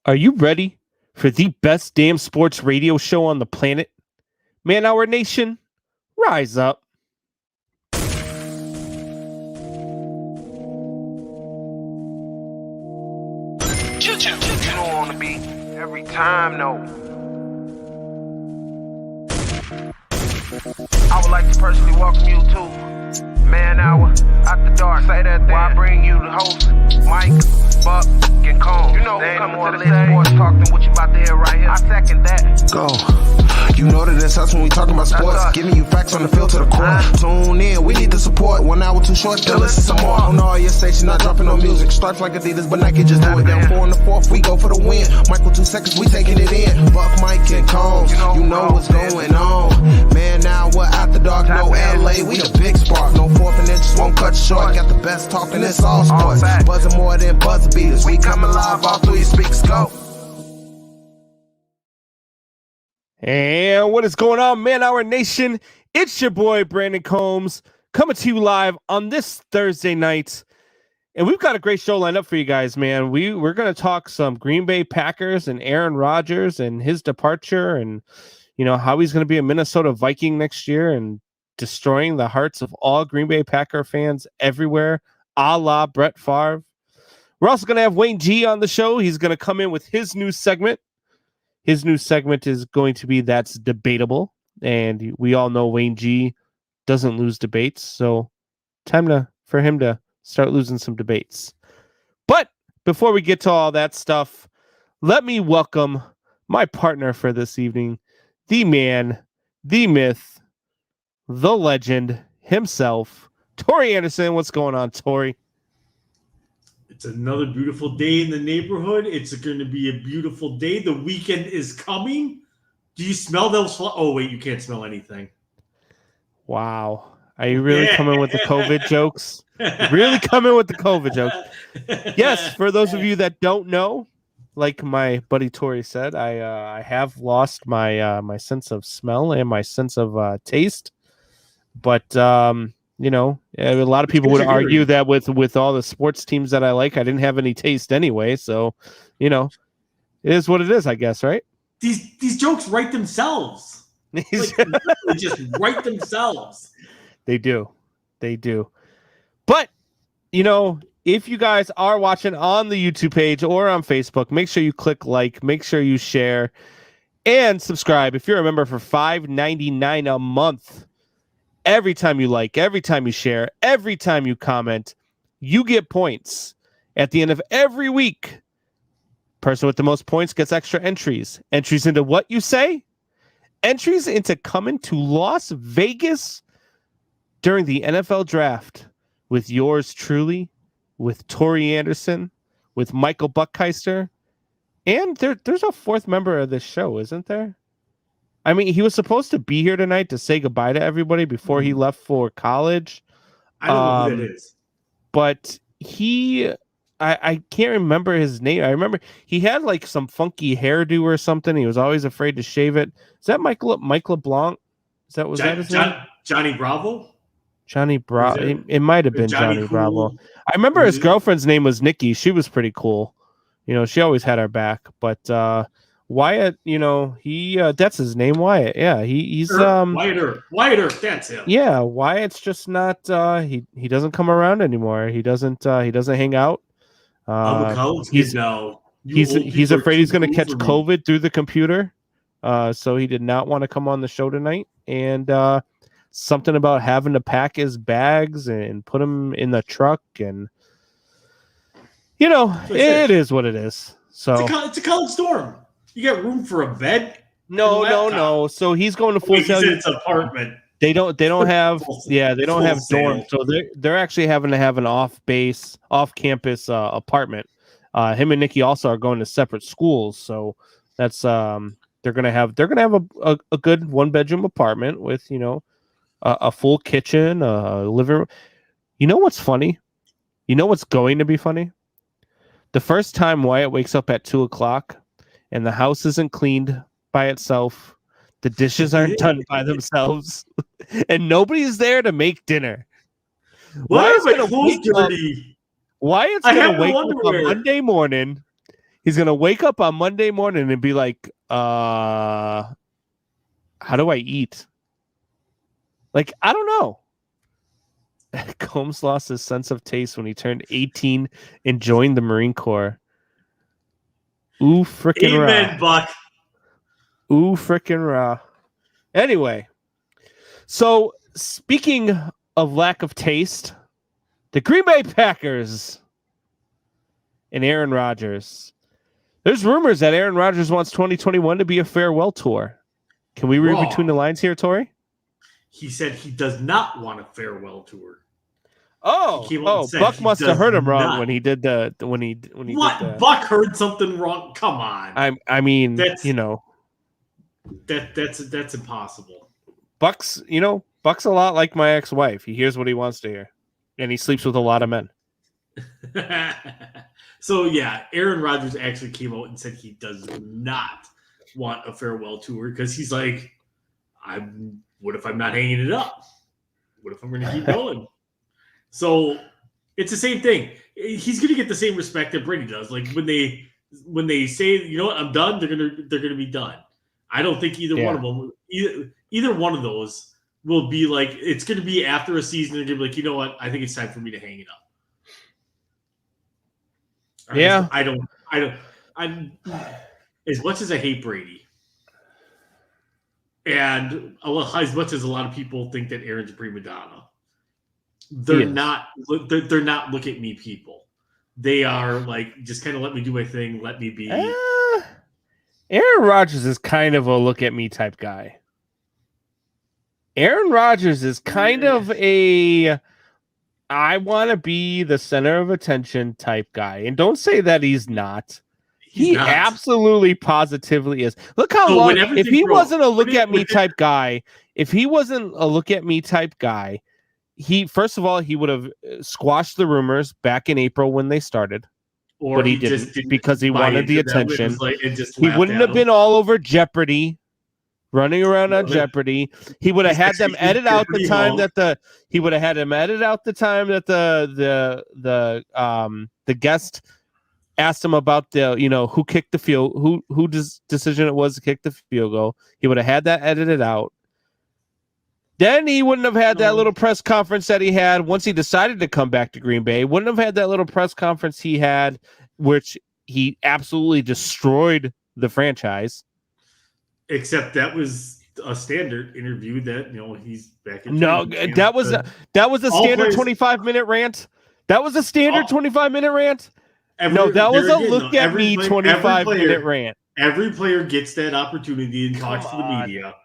Are you ready for the best damn sports radio show on the planet? Man, our nation, rise up. You know on the beat every time, no. I would like to personally welcome you to Man Hour After Dark. Say that thing. Why I bring you the host, Mike, Buck, and Cone. You know who coming to the stage. Sports talk than what you about to hear right here. I second that. Go. You know that it's us when we talking about sports. Giving you facts on the field to the core. Tune in, we need the support. 1 hour too short, still listen some more. On all your stations, not dropping no music. Stripes like Adidas, but Nike just do it. Down 4 in the 4th, we go for the win. Michael 2 seconds, we taking it in. Buck, Mike, and Combs, you know what's going on. Man, now we're After Dark, no LA, we the big spark. No 4th and inches won't cut short. Got the best talking, it's all sports. Buzzing more than buzz beaters. We coming live all through your speakers, go. And what is going on, Man Hour Nation? It's your boy, Brandon Combs, coming to you live on this Thursday night. And we've got a great show lined up for you guys, man. We're going to talk some Green Bay Packers and Aaron Rodgers and his departure and, you know, how he's going to be a Minnesota Viking next year and destroying the hearts of all Green Bay Packer fans everywhere, a la Brett Favre. We're also going to have Wayne G on the show. He's going to come in with his new segment. His new segment is going to be That's Debatable. And we all know Wayne G doesn't lose debates. So time for him to start losing some debates. But before we get to all that stuff, let me welcome my partner for this evening, the man, the myth, the legend himself, Tori Anderson. What's going on, Tori? It's another beautiful day in the neighborhood. It's going to be a beautiful day. The weekend is coming. Do you smell those? Oh, wait, you can't smell anything. Wow. Are you really coming with the COVID jokes? Really coming with the COVID jokes? Yes, for those of you that don't know, like my buddy Tori said, I have lost my my sense of smell and my sense of taste. But you know, a lot of people would argue that with all the sports teams that I like, I didn't have any taste anyway. So, you know, it is what it is, I guess, right? These jokes write themselves. Like, they just write themselves. They do. They do. But, you know, if you guys are watching on the YouTube page or on Facebook, make sure you click like, make sure you share, and subscribe. If you're a member for $5.99 a month, every time you like, every time you share, every time you comment, you get points. At the end of every week, person with the most points gets extra entries. Entries into what you say? Entries into coming to Las Vegas during the NFL draft with yours truly, with Tori Anderson, with Michael Buckheister, and there's a 4th member of this show, isn't there? I mean, he was supposed to be here tonight to say goodbye to everybody before he left for college. I don't know who that is. But I can't remember his name. I remember he had like some funky hairdo or something. He was always afraid to shave it. Is that Mike LeBlanc? Was that his name? Johnny Bravo? Johnny Bravo. It might have been Johnny Cool? Bravo. I remember his girlfriend's name was Nikki. She was pretty cool. You know, she always had our back. But Wyatt, you know, he that's his name, Wyatt. Yeah, he's Wyatt Earp, that's him. Yeah, Wyatt's just not he doesn't come around anymore. He doesn't hang out. He's afraid he's going to catch COVID through the computer. So he did not want to come on the show tonight, and something about having to pack his bags and put them in the truck, and you know, it is what it is. So it's a college dorm. You got room for a bed? No. So he's going to Full Sail. It's an apartment. They don't have dorms. So they're actually having to have an off campus apartment. Him and Nikki also are going to separate schools. So that's they're gonna have a good 1-bedroom apartment with, you know, a full kitchen, a living room. You know what's funny? You know what's going to be funny? The first time Wyatt wakes up at 2:00 and the house isn't cleaned by itself, the dishes aren't done by themselves, and nobody's there to make dinner. Wyatt's going to wake up on Monday morning. He's gonna wake up on Monday morning and be like, how do I eat? Like, I don't know. Combs lost his sense of taste when he turned 18 and joined the Marine Corps. Ooh, frickin' raw. Amen, Buck. Ooh, frickin' raw. Anyway, so speaking of lack of taste, the Green Bay Packers and Aaron Rodgers. There's rumors that Aaron Rodgers wants 2021 to be a farewell tour. Can we read between the lines here, Tori? He said he does not want a farewell tour. Buck must have heard him wrong when he did the when he what? Did the, Buck heard something wrong. Come on. I mean, that's that's impossible. Buck's a lot like my ex-wife. He hears what he wants to hear, and he sleeps with a lot of men. So yeah, Aaron Rodgers actually came out and said he does not want a farewell tour because he's like, what if I'm not hanging it up? What if I'm going to keep going? So it's the same thing. He's going to get the same respect that Brady does. Like when they say, you know what, I'm done, they're gonna be done. I don't think either one of them, either one of those will be like, it's going to be after a season. They're going to be like, you know what, I think it's time for me to hang it up. I'm as much as I hate Brady, and as much as a lot of people think that Aaron's a prima donna, they're not look at me people. They are like, just kind of let me do my thing, let me be. Aaron Rodgers is kind of a look at me type guy. Aaron Rodgers is kind of a I want to be the center of attention type guy. And don't say that he's not. He absolutely positively is. Look how long, if he wasn't a look at me type guy, first of all, he would have squashed the rumors back in April when they started. But he didn't because he wanted the attention. He wouldn't have been all over Jeopardy, running around on Jeopardy. He would have had them edit out the time that the guest asked him about the who kicked the field, whose decision it was to kick the field goal. He would have had that edited out. Then he wouldn't have had that little press conference that he had once he decided to come back to Green Bay. Wouldn't have had that little press conference he had, which he absolutely destroyed the franchise. Except that was a standard interview that he's back in. No, that was a standard 25-minute rant. That was a standard 25-minute rant. That was a look at me 25-minute rant. Every player gets that opportunity and talks to the media.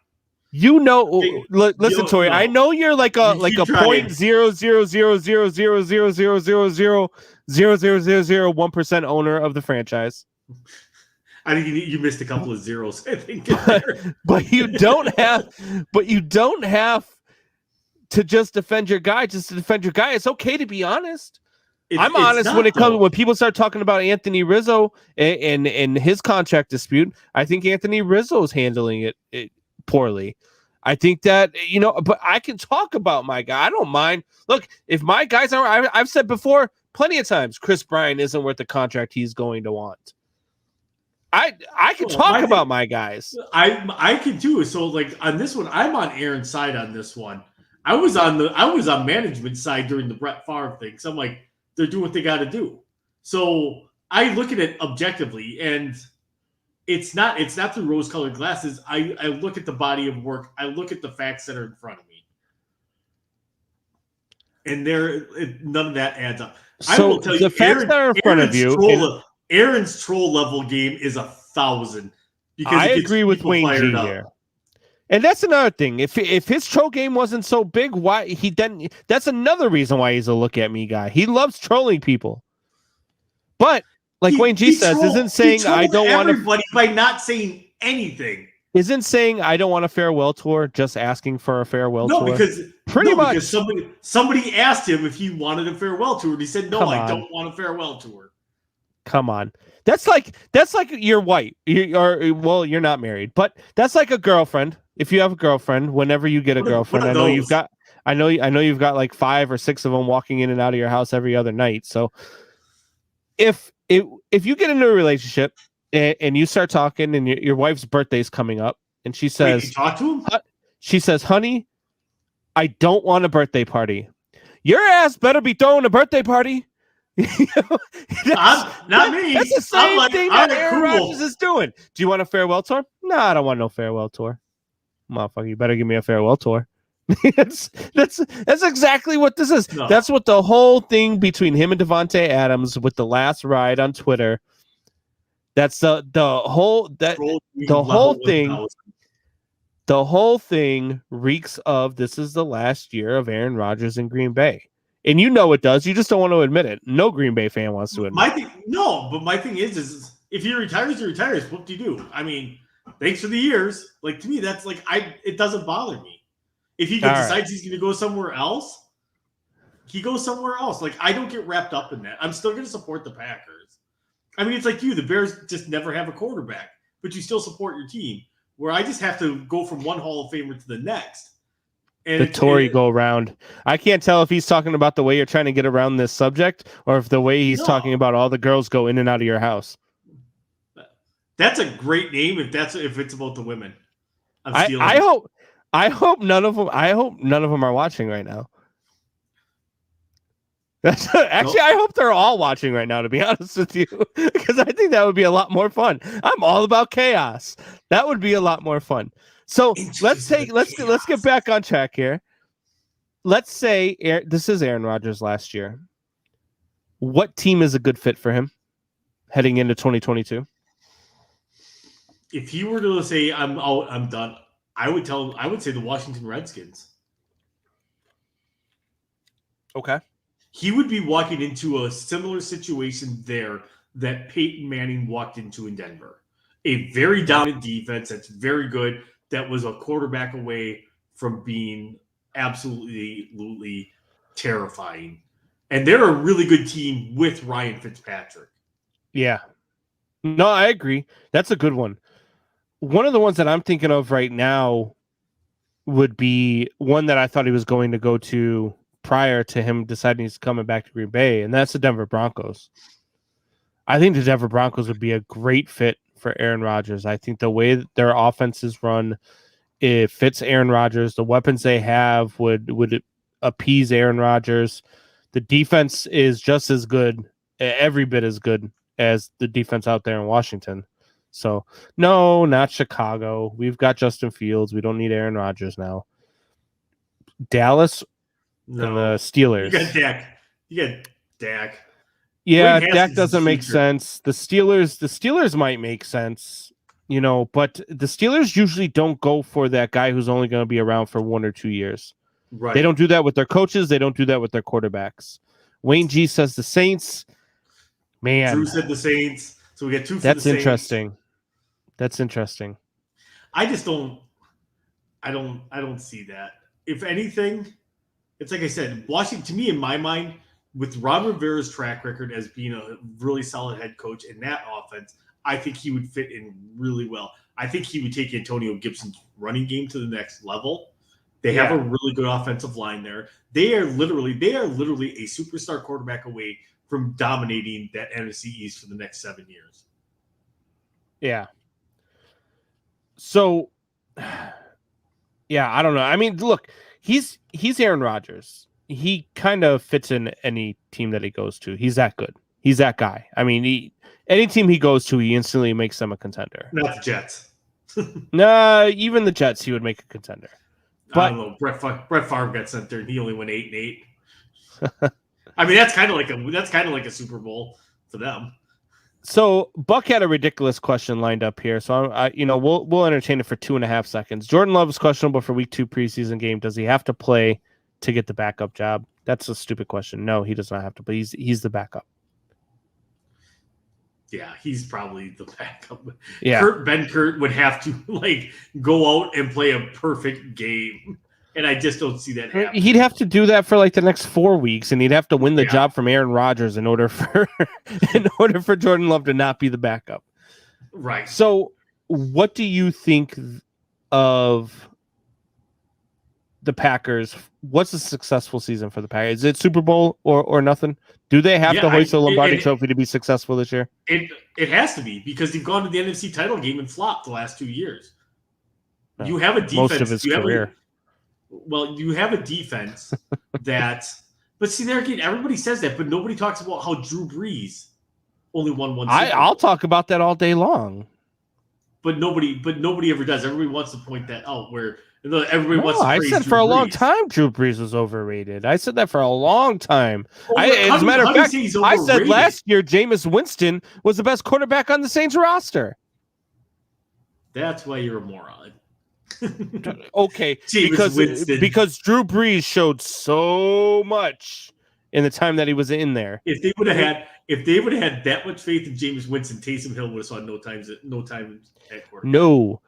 Listen, Tori. I know you're like a 0.000000000000001% owner of the franchise. I think you missed a couple of zeros. I think, but you don't have to just defend your guy. Just to defend your guy, it's okay to be honest. I'm honest when people start talking about Anthony Rizzo and his contract dispute. I think Anthony Rizzo is handling it poorly. I think that, but I can talk about my guy. I don't mind. Look, if my guys are, I've said before plenty of times, Chris Bryant isn't worth the contract he's going to want. I can talk about my guys. I can too. So like on this one, I'm on Aaron's side on this one. I was on management side during the Brett Favre thing. So I'm like, they're doing what they got to do. So I look at it objectively, and it's not through rose-colored glasses. I look at the body of work. I look at the facts that are in front of me, and none of that adds up. So I will tell you, the facts that are in front of you. Aaron's troll level game is 1,000. Because I agree with Wayne G here. And that's another thing. If his troll game wasn't so big, that's another reason why he's a look at me guy. He loves trolling people. But like Wayne G says, isn't saying I don't want everybody by not saying anything. Isn't saying I don't want a farewell tour, just asking for a farewell tour. No, because somebody asked him if he wanted a farewell tour, and he said, "No, I don't want a farewell tour." Come on. That's like your wife. You're not married, but that's like a girlfriend. If you have a girlfriend, whenever you get a girlfriend, I know you've got like 5 or 6 of them walking in and out of your house every other night. So if if you get into a relationship and you start talking and your wife's birthday's coming up and she Wait, says, you talk to him? she says, honey, I don't want a birthday party. Your ass better be throwing a birthday party. You know, not me. That's the I'm same like, thing all that right, Aaron cool. Rodgers is doing. Do you want a farewell tour? No, I don't want no farewell tour. Motherfucker, you better give me a farewell tour. that's exactly what this is. No. That's what the whole thing between him and Devontae Adams with the last ride on Twitter. That's the whole thing. 1,000. The whole thing reeks of this is the last year of Aaron Rodgers in Green Bay. And you know it does. You just don't want to admit it. No Green Bay fan wants to admit my thing is if he retires, he retires. What do you do? I mean, thanks for the years. Like, to me, that's like it doesn't bother me. If he decides he's going to go somewhere else, he goes somewhere else. Like, I don't get wrapped up in that. I'm still going to support the Packers. I mean, it's like you. The Bears just never have a quarterback, but you still support your team. Where I just have to go from one Hall of Famer to the next. And the Tory go around. I can't tell if he's talking about the way you're trying to get around this subject or if the way he's talking about all the girls go in and out of your house. That's a great name if it's about the women. I hope none of them are watching right now. Actually, I hope they're all watching right now, to be honest with you, because I think that would be a lot more fun. I'm all about chaos. That would be a lot more fun. So let's get back on track here. Let's say this is Aaron Rodgers last year. What team is a good fit for him heading into 2022? If he were to say I'm out, I'm done, I would say the Washington Redskins. Okay. He would be walking into a similar situation there that Peyton Manning walked into in Denver. A very dominant defense that's very good, that was a quarterback away from being absolutely terrifying. And they're a really good team with Ryan Fitzpatrick. Yeah. No, I agree. That's a good one. One of the ones that I'm thinking of right now would be one that I thought he was going to go to prior to him deciding he's coming back to Green Bay, and that's the Denver Broncos. I think the Denver Broncos would be a great fit for Aaron Rodgers. I think the way that their offense is run, it fits Aaron Rodgers. The weapons they have would appease Aaron Rodgers. The defense is just as good, every bit as good as the defense out there in Washington. So, no, not Chicago. We've got Justin Fields. We don't need Aaron Rodgers now. Dallas and the Steelers. You got Dak. Yeah, Dak doesn't make sense. The Steelers might make sense, but the Steelers usually don't go for that guy who's only going to be around for 1 or 2 years. Right. They don't do that with their coaches. They don't do that with their quarterbacks. Wayne G says the Saints. Man, Drew said the Saints. So we get two. That's interesting. That's interesting. I just don't. I don't see that. If anything, it's like I said, Washington, to me, in my mind, with Ron Rivera's track record as being a really solid head coach in that offense, I think he would fit in really well. I think he would take Antonio Gibson's running game to the next level. They have a really good offensive line there. They are literally a superstar quarterback away from dominating that NFC East for the next 7 years. Yeah. So, yeah, I don't know. I mean, look, he's Aaron Rodgers. He kind of fits in any team that he goes to. He's that good. He's that guy. I mean, any team he goes to, he instantly makes them a contender. Not the Jets. Nah, even the Jets, he would make a contender. But, I don't know. Brett Favre got sent there, and he only went 8-8. I mean, that's kind of like a Super Bowl for them. So Buck had a ridiculous question lined up here, so we'll entertain it for 2.5 seconds. Jordan Love is questionable for Week 2 preseason game. Does he have to play to get the backup job? That's a stupid question. No, he does not have to play. He's the backup. Yeah, he's probably the backup. Yeah, Ben Kurt would have to go out and play a perfect game, and I just don't see that happening. He'd have to do that for the next 4 weeks, and he'd have to win the job from Aaron Rodgers in order for Jordan Love to not be the backup. Right. So, what do you think of the Packers, what's a successful season for the Packers? Is it Super Bowl or nothing? Do they have to hoist the Lombardi Trophy to be successful this year? It has to be, because they've gone to the NFC title game and flopped the last 2 years. You have a defense. Most of his career. You have a defense that. But see, there again, everybody says that, but nobody talks about how Drew Brees only won one Super Bowl. I'll talk about that all day long. But nobody ever does. Everybody wants to point that out. Where everybody wants to praise I said Drew for a Brees. long time Drew Brees was overrated. I said that for a long time. As a matter of fact, I said last year Jameis Winston was the best quarterback on the Saints roster. That's why you're a moron. Okay, because Drew Brees showed so much in the time that he was in there. If they would have had that much faith in Jameis Winston, Taysom Hill would have saw no time at quarterback. No,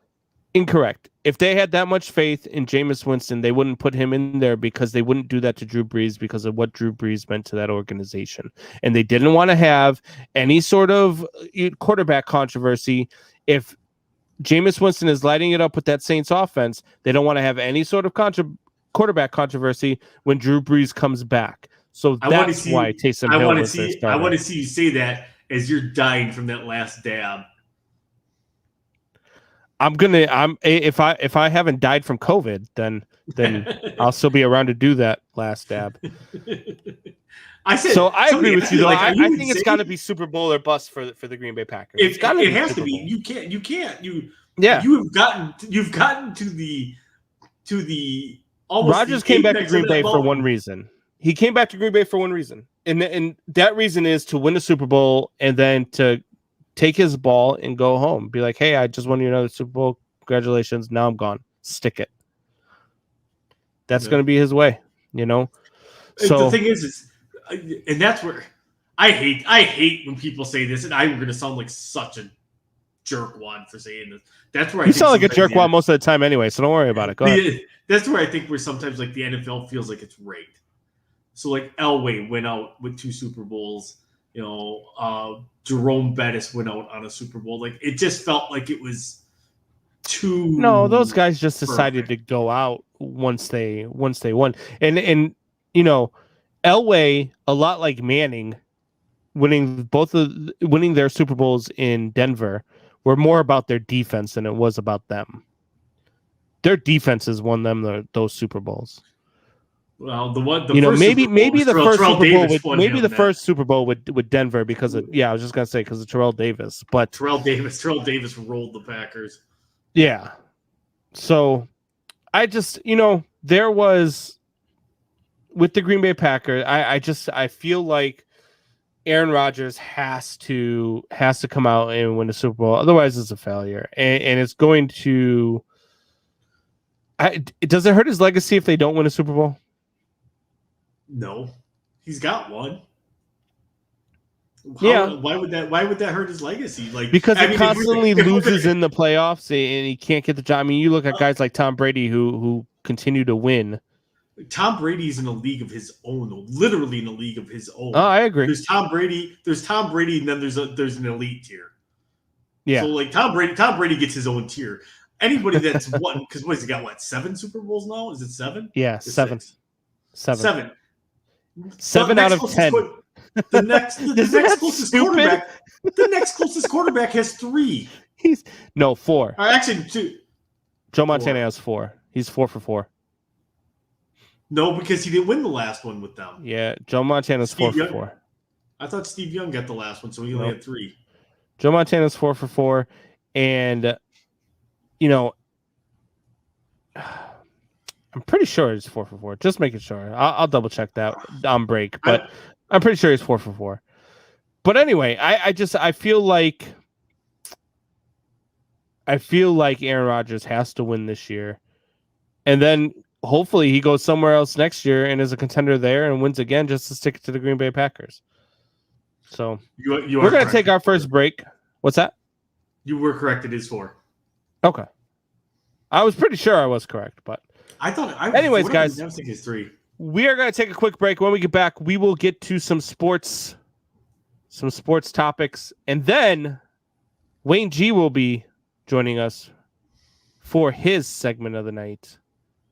incorrect. If they had that much faith in Jameis Winston, they wouldn't put him in there, because they wouldn't do that to Drew Brees because of what Drew Brees meant to that organization. And they didn't want to have any sort of quarterback controversy. If Jameis Winston is lighting it up with that Saints offense, they don't want to have any sort of quarterback controversy when Drew Brees comes back. So that's why Taysom Hill was their starter. I want to see you say that as you're dying from that last dab. If I haven't died from COVID, then I'll still be around to do that last dab. I agree with you though. I think it's got to be Super Bowl or bust for the Green Bay Packers. It has to be. You can't. You've gotten to the almost. Rodgers came back to Green Bay for one reason. He came back to Green Bay for one reason, and that reason is to win the Super Bowl and then to take his ball and go home. Be like, hey, I just won you another Super Bowl. Congratulations. Now I'm gone. Stick it. That's going to be his way, So the thing is, and that's where I hate when people say this, and I'm going to sound like such a jerkwad for saying this. That's where you sound like a jerkwad most of the time anyway, so don't worry about it. Go ahead. That's where I think where sometimes like the NFL feels like it's rigged. So like Elway went out with 2 Super Bowls. Jerome Bettis went out on a Super Bowl. Like it just felt like it was too. No, those guys just decided to go out once they won, and Elway, a lot like Manning, winning their Super Bowls in Denver, were more about their defense than it was about them. Their defenses won them those Super Bowls. Well, the first Super Bowl with Denver because of I was just gonna say because of Terrell Davis, but Terrell Davis rolled the Packers. Yeah, so I just there was with the Green Bay Packers, I feel like Aaron Rodgers has to come out and win the Super Bowl, otherwise it's a failure, and it's going to. Does it hurt his legacy if they don't win a Super Bowl? No, he's got one. Yeah. Why would that hurt his legacy? Because he constantly loses in the playoffs and he can't get the job. I mean, you look at guys like Tom Brady who continue to win. Tom Brady's in a league of his own, though. Literally in a league of his own. Oh, I agree. There's Tom Brady, and then there's an elite tier. Yeah. So like Tom Brady gets his own tier. Anybody that's won, because what has he got? 7 Super Bowls now? Is it 7? Yeah, 7. 7. 7 out of 10. The next closest quarterback. The next closest quarterback has 3. 4. Actually, 2. Joe Montana has 4. He's 4 for 4. No, because he didn't win the last one with them. Yeah, Joe Montana's 4 for 4. I thought Steve Young got the last one, so he only had 3. Joe Montana's 4 for 4, and I'm pretty sure it's 4 for 4. Just making sure. I'll double check that on break, but I'm pretty sure he's 4 for 4. But anyway, I feel like Aaron Rodgers has to win this year, and then hopefully he goes somewhere else next year and is a contender there and wins again just to stick to the Green Bay Packers. So we're going to take our first break. What's that? You were correct. It is 4. Okay. I was pretty sure I was correct, but anyways, guys, I think it's 3. We are going to take a quick break. When we get back, we will get to some sports topics, and then Wayne G will be joining us for his segment of the night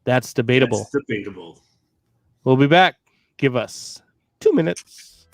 That's debatable. That's debatable. We'll be back. Give us 2 minutes.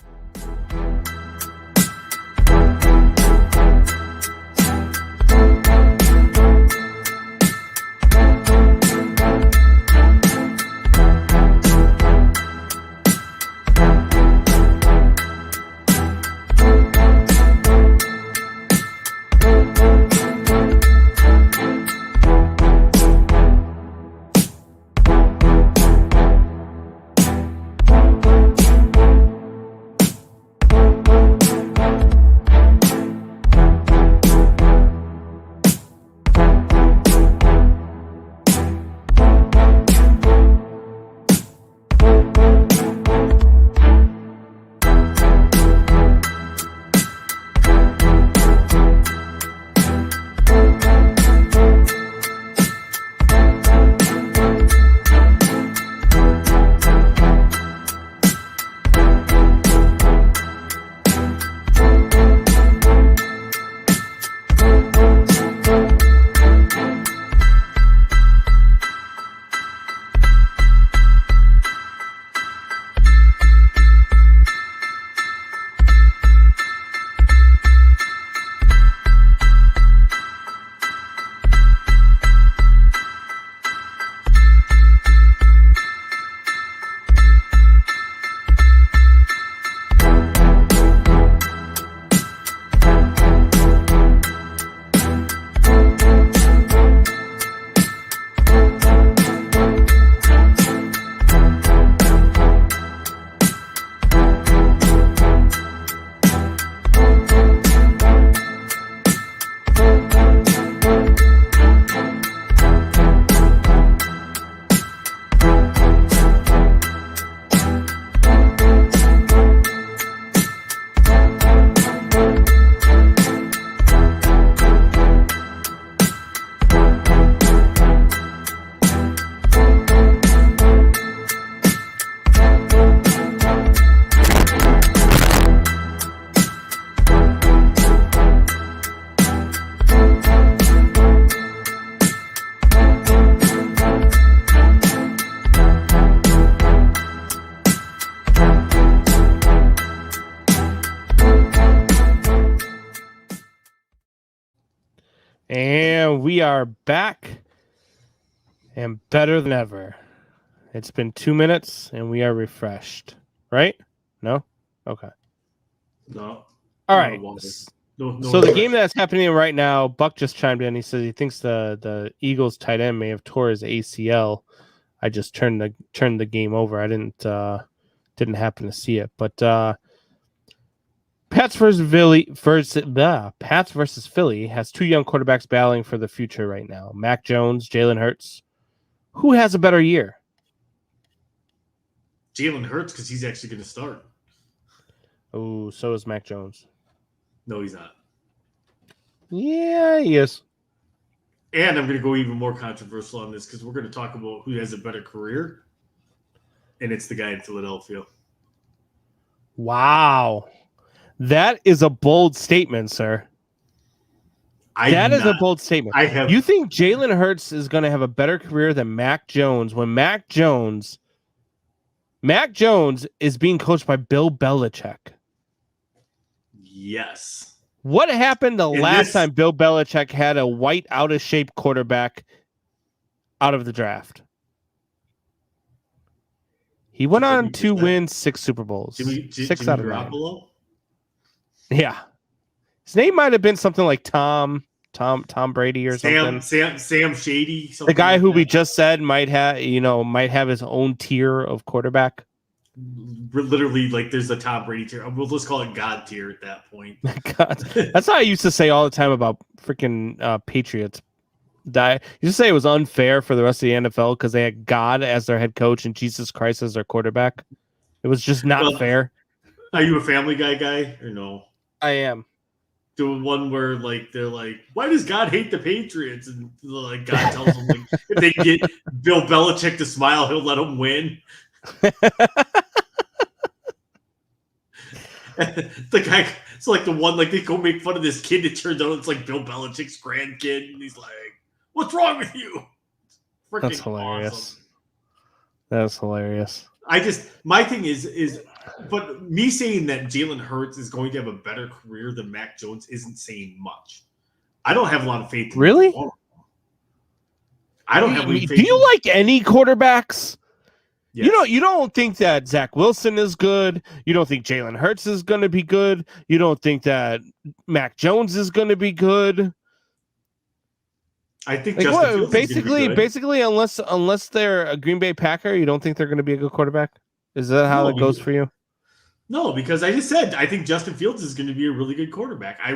And we are back and better than ever. It's been 2 minutes and we are refreshed, right? No? Okay. No. All right. No, So the game that's happening right now, Buck just chimed in. He says he thinks the Eagles tight end may have tore his ACL. I just turned the game over. I didn't happen to see it. But Pats versus Philly has two young quarterbacks battling for the future right now. Mac Jones, Jalen Hurts. Who has a better year? Jalen Hurts, because he's actually going to start. Oh, so is Mac Jones. No, he's not. Yeah, he is. And I'm going to go even more controversial on this because we're going to talk about who has a better career, and it's the guy in Philadelphia. Wow. That is a bold statement, sir. That is a bold statement. You think Jalen Hurts is going to have a better career than Mac Jones when Mac Jones is being coached by Bill Belichick? Yes. What happened the last time Bill Belichick had a white, out-of-shape quarterback out of the draft? He went on to win 6 Super Bowls. Six out of 9. Yeah. His name might have been something like Tom Brady or something. Sam Shady. The guy who we just said might have his own tier of quarterback. Literally, like there's a Tom Brady tier. We'll just call it God tier at that point. God. That's how I used to say all the time about freaking Patriots. I used to say it was unfair for the rest of the NFL because they had God as their head coach and Jesus Christ as their quarterback. It was just not fair. Are you a Family Guy or no? I am. The one where like they're like, why does God hate the Patriots? And like God tells them like if they get Bill Belichick to smile, he'll let them win. The guy, it's like the one like they go make fun of this kid. It turns out it's like Bill Belichick's grandkid, and he's like, "What's wrong with you?" That's hilarious. That's hilarious. My thing is, but me saying that Jalen Hurts is going to have a better career than Mac Jones isn't saying much. I don't have a lot of faith in Really? either one. I don't have any faith. Do you like any quarterbacks? Yes. You don't think that Zach Wilson is good. You don't think Jalen Hurts is going to be good. You don't think that Mac Jones is going to be good. I think Justin Fields basically, unless they're a Green Bay Packer, you don't think they're going to be a good quarterback. Is that how it goes for you? No, because I just said I think Justin Fields is going to be a really good quarterback. I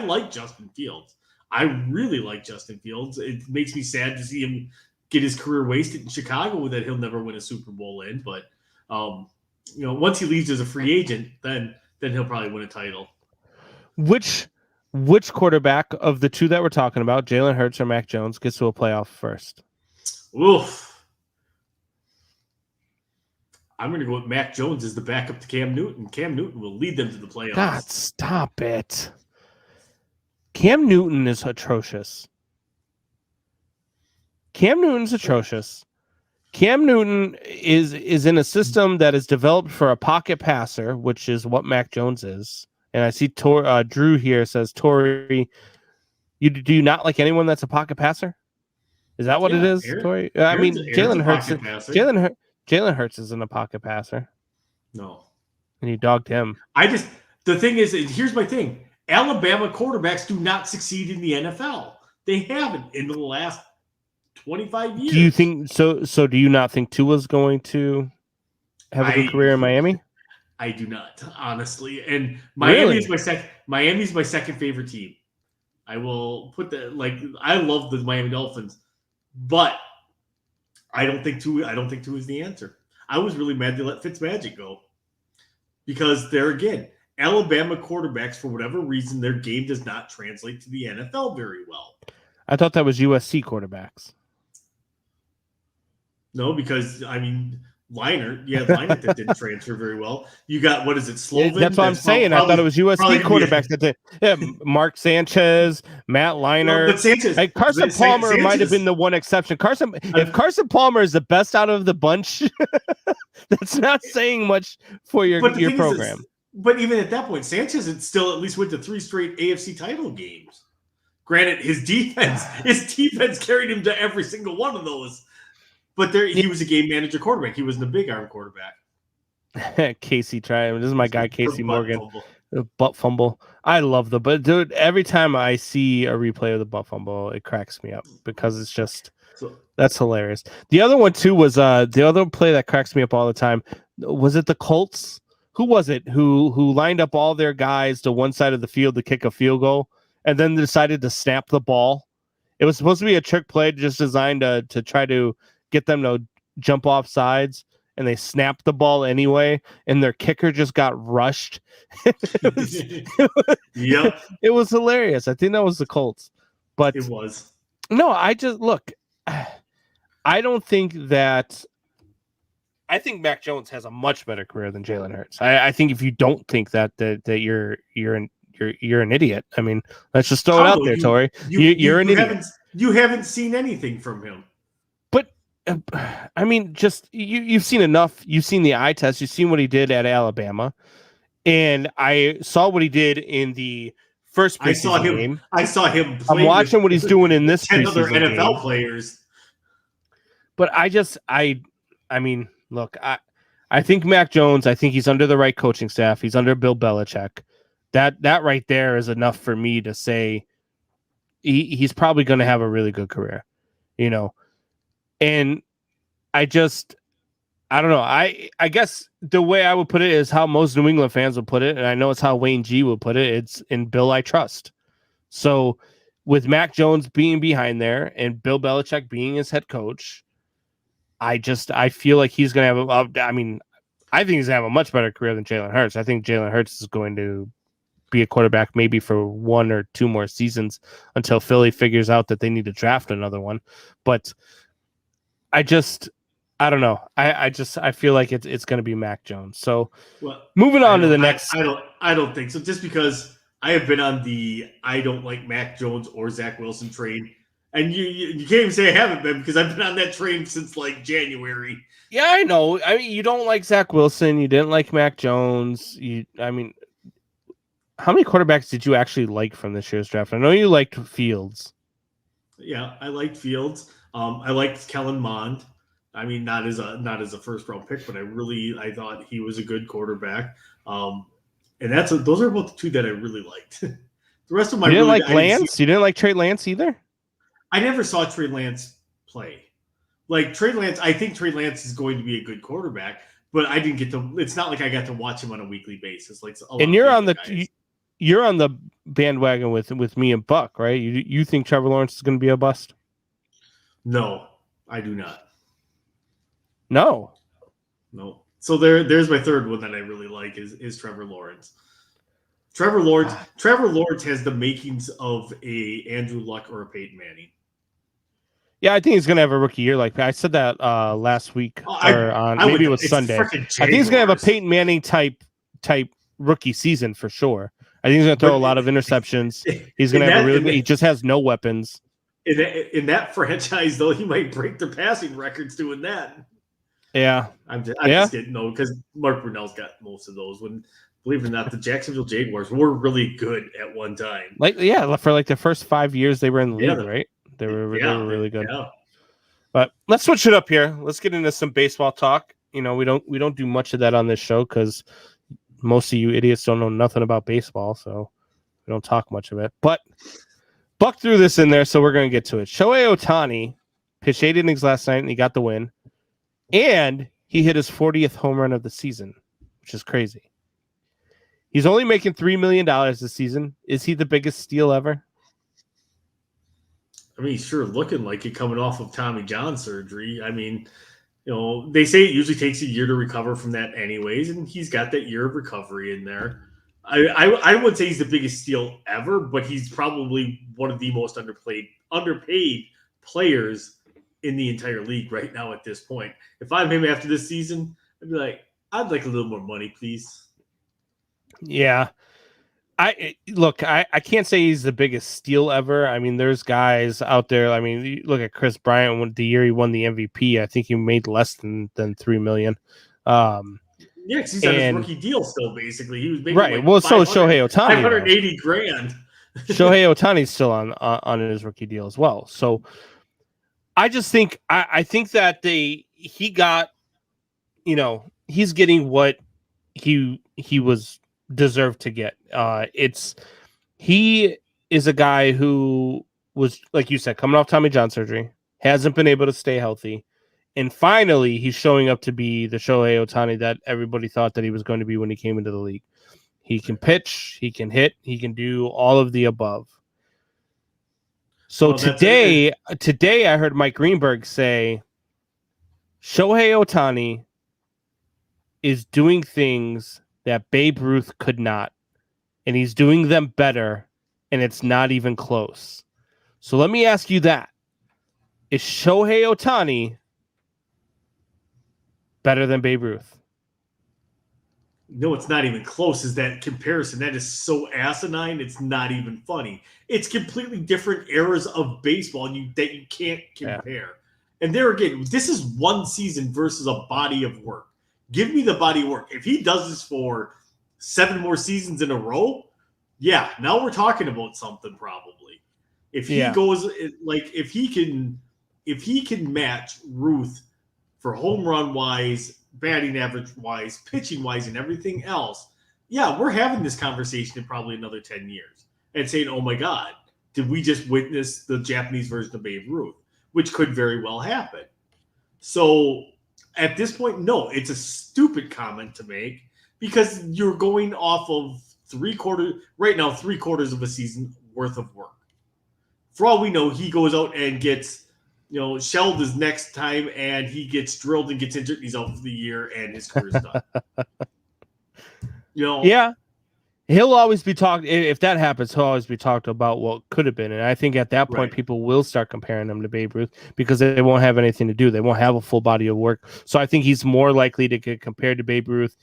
like Justin Fields. I really like Justin Fields. It makes me sad to see him get his career wasted in Chicago that he'll never win a Super Bowl in. But once he leaves as a free agent, then he'll probably win a title. Which quarterback of the two that we're talking about, Jalen Hurts or Mac Jones, gets to a playoff first? Oof. I'm going to go with Mac Jones as the backup to Cam Newton. Cam Newton will lead them to the playoffs. God, stop it. Cam Newton is atrocious. Cam Newton's atrocious. Cam Newton is in a system that is developed for a pocket passer, which is what Mac Jones is. And I see Drew here says, Tori, do you not like anyone that's a pocket passer? Is that what it is, Tori? I mean, Jalen Hurts isn't a pocket passer. No. And you dogged him. The thing is, here's my thing. Alabama quarterbacks do not succeed in the NFL. They haven't in the last 25 years. Do you think so? So do you not think Tua's going to have a good career in Miami? I do not, honestly. And Miami is Miami's my second favorite team. I will put that I love the Miami Dolphins, but I don't think Tua is the answer. I was really mad they let Fitzmagic go because there again, Alabama quarterbacks, for whatever reason, their game does not translate to the NFL very well. I thought that was USC quarterbacks. No, because Leinart that didn't transfer very well. You got Slovin? That's what I'm saying. I thought it was USC quarterbacks that did. Yeah, Mark Sanchez, Matt Leinart. But Sanchez, Carson Palmer might have been the one exception. If Carson Palmer is the best out of the bunch, that's not saying much for your program. But even at that point, Sanchez had still at least went to 3 straight AFC title games. Granted, his defense carried him to every single one of those. But he was a game manager quarterback. He wasn't a big arm quarterback. Casey This is my guy, Casey Morgan. Butt fumble. I love but dude, every time I see a replay of the butt fumble, it cracks me up because it's just that's hilarious. The other one too was the other play that cracks me up all the time. Was it the Colts? Who was it who lined up all their guys to one side of the field to kick a field goal and then decided to snap the ball? It was supposed to be a trick play just designed to try to get them to jump off sides, and they snapped the ball anyway, and their kicker just got rushed. It was hilarious. I think that was the Colts. But it was. No, I don't think that. I think Mac Jones has a much better career than Jalen Hurts. I think if you don't think that you're an idiot. I mean, let's just throw it out there, Tori. You're an idiot. You haven't seen anything from him. But I mean, just you've seen enough. You've seen the eye test. You've seen what he did at Alabama, and I saw what he did in the first preseason game. I saw him. I'm watching what he's doing in this 10 other preseason NFL game. Players. But I mean, look, I think Mac Jones. I think he's under the right coaching staff. He's under Bill Belichick. That right there is enough for me to say he's probably going to have a really good career, And I don't know. I guess the way I would put it is how most New England fans would put it, and I know it's how Wayne G would put it. It's in Bill I trust. So with Mac Jones being behind there and Bill Belichick being his head coach, I feel like he's going to have I think he's going to have a much better career than Jalen Hurts. I think Jalen Hurts is going to be a quarterback maybe for 1 or 2 more seasons until Philly figures out that they need to draft another one. But I don't know. I feel like it's going to be Mac Jones. So moving on to the next. I don't think so. Just because I have been on the I don't like Mac Jones or Zach Wilson train And you can't even say I haven't been because I've been on that train since like January. Yeah, I know. I mean, you don't like Zach Wilson. You didn't like Mac Jones. I mean, how many quarterbacks did you actually like from this year's draft? I know you liked Fields. Yeah, I liked Fields. I liked Kellen Mond. I mean, not as a first round pick, but I thought he was a good quarterback. And those are both the two that I really liked. The rest of my you didn't like Lance. You didn't like Trey Lance either. I never saw Trey Lance play. Like Trey Lance, I think Trey Lance is going to be a good quarterback, but I didn't get to. It's not like I got to watch him on a weekly basis. Like, and you're on the bandwagon with me and Buck, right? You think Trevor Lawrence is going to be a bust? No, I do not. No. So there's my third one that I really like is Trevor Lawrence. Trevor Lawrence has the makings of a Andrew Luck or a Peyton Manning. Yeah, I think he's gonna have a rookie year. Like I said that last week maybe it was Sunday. I think he's gonna have a Peyton Manning type rookie season for sure. I think he's gonna throw a lot of interceptions. He's gonna have he just has no weapons. In that franchise, though, he might break their passing records doing that. Yeah, I'm just kidding, no, because Mark Brunell's got most of those. When, believe it or not, the Jacksonville Jaguars were really good at one time. For like the first 5 years they were in the league, right? They were really good. Yeah. But let's switch it up here. Let's get into some baseball talk. You know, we don't do much of that on this show because most of you idiots don't know nothing about baseball, so we don't talk much of it. But Buck threw this in there, so we're going to get to it. Shohei Ohtani pitched 8 innings last night, and he got the win. And he hit his 40th home run of the season, which is crazy. He's only making $3 million this season. Is he the biggest steal ever? I mean, he's sure looking like it coming off of Tommy John surgery. I mean, you know, they say it usually takes a year to recover from that anyways, and he's got that year of recovery in there. I wouldn't say he's the biggest steal ever, but he's probably one of the most underpaid players in the entire league right now at this point. If I'm him after this season, I'd be like, I'd like a little more money, please. Yeah. I can't say he's the biggest steal ever. I mean, there's guys out there. I mean, you look at Chris Bryant. The year he won the MVP, I think he made less than $3 million. Yeah, because he's on his rookie deal still. Basically, he was making right. Well, so is Shohei Ohtani. $580,000. Shohei Ohtani's still on his rookie deal as well. So I just think I think that he got, you know, he's getting what he was deserved to get. He is a guy who was, like you said, coming off Tommy John surgery, hasn't been able to stay healthy, and finally he's showing up to be the Shohei Ohtani that everybody thought that he was going to be when he came into the league. He can pitch, he can hit, he can do all of the above. So today I heard Mike Greenberg say Shohei Ohtani is doing things that Babe Ruth could not, and he's doing them better, and it's not even close. So let me ask you that. Is Shohei Ohtani better than Babe Ruth? No, it's not even close. Is that comparison? That is so asinine. It's not even funny. It's completely different eras of baseball that you can't compare. Yeah. And there again, this is one season versus a body of work. Give me the body of work. If he does this for 7 more seasons in a row, yeah, now we're talking about something probably. If he goes like if he can match Ruth for home run wise, batting average wise, pitching wise, and everything else, yeah, we're having this conversation in probably another 10 years and saying, oh my God, did we just witness the Japanese version of Babe Ruth, which could very well happen. So at this point, no, it's a stupid comment to make because you're going off of 3/4 of a season worth of work. For all we know, he goes out and gets, shelled his next time and he gets drilled and gets injured and he's out for the year and his career's done. Yeah. He'll always be talked. If that happens, he'll always be talked about what could have been. And I think at that point, people will start comparing him to Babe Ruth because they won't have anything to do. They won't have a full body of work. So I think he's more likely to get compared to Babe Ruth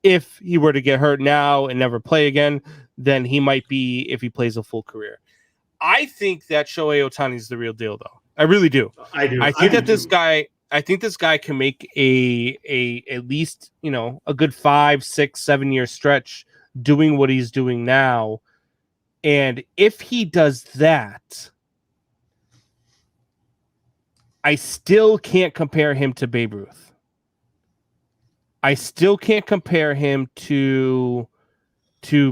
if he were to get hurt now and never play again than he might be if he plays a full career. I think that Shohei Ohtani is the real deal, though. I really do. I do. I think this guy can make a at least, you know, a good 5, 6, 7 year stretch doing what he's doing now. And if he does that, I still can't compare him to Babe Ruth. I still can't compare him to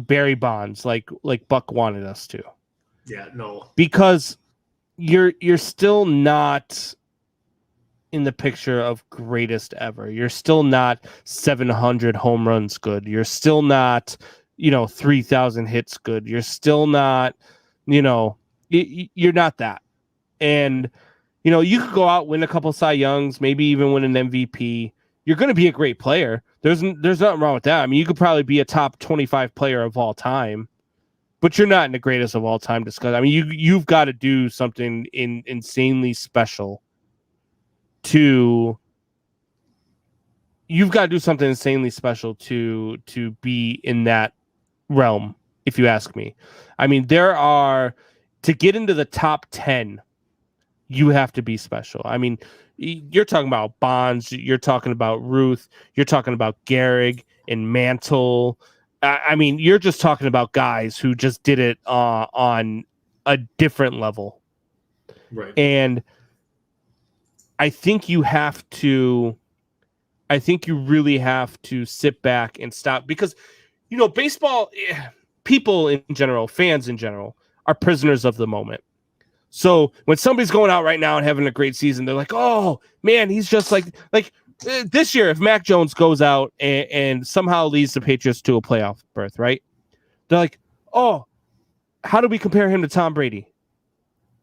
Barry Bonds like Buck wanted us to. Yeah, no. Because you're still not in the picture of greatest ever. You're still not 700 home runs good. You're still not, you know, 3,000 hits good. You're still not, you know, you're not that. And, you know, you could go out, win a couple Cy Youngs, maybe even win an MVP. You're going to be a great player. There's nothing wrong with that. I mean, you could probably be a top 25 player of all time, but you're not in the greatest of all time discussion. I mean, you've got to do something insanely special to be in that realm, if you ask me. I mean, to get into the top 10, you have to be special. I mean, you're talking about Bonds, you're talking about Ruth, you're talking about Gehrig and Mantle. I mean, you're just talking about guys who just did it on a different level. Right. And I think you really have to sit back and stop, because, you know, baseball, people in general, fans in general, are prisoners of the moment. So when somebody's going out right now and having a great season, they're like, oh man, he's just like this year, if Mac Jones goes out and somehow leads the Patriots to a playoff berth, right? They're like, oh, how do we compare him to Tom Brady?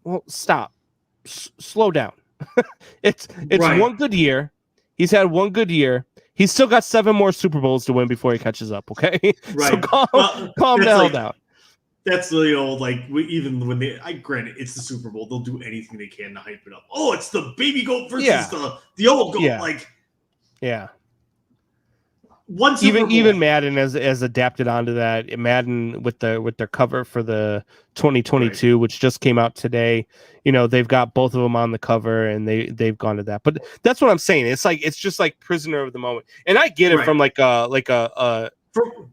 Well, stop. Slow down. It's right. One good year. He's had one good year. He's still got 7 more Super Bowls to win before he catches up, okay? Right. So calm the hell down. That's the old, even when granted, it's the Super Bowl, they'll do anything they can to hype it up. Oh, it's the baby goat versus the old goat. Yeah. One Super Bowl. Even Madden has adapted onto that. Madden with their cover for the 2022, right, which just came out today. You know, they've got both of them on the cover, and they've gone to that. But that's what I'm saying. It's just like prisoner of the moment. And I get it, right, from like a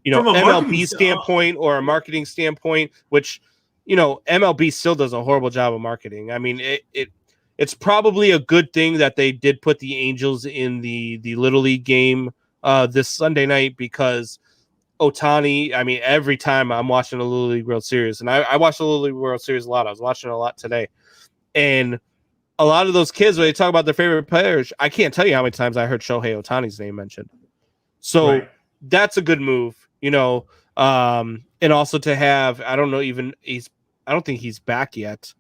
MLB standpoint or a marketing standpoint, which, you know, MLB still does a horrible job of marketing. I mean, it's probably a good thing that they did put the Angels in the Little League game this Sunday night, because Ohtani, I mean, every time I'm watching a Little League World Series, and I watch the Little League World Series a lot. I was watching it a lot today. And a lot of those kids, when they talk about their favorite players, I can't tell you how many times I heard Shohei Ohtani's name mentioned. So right, that's a good move, you know. And also to have, I don't think he's back yet.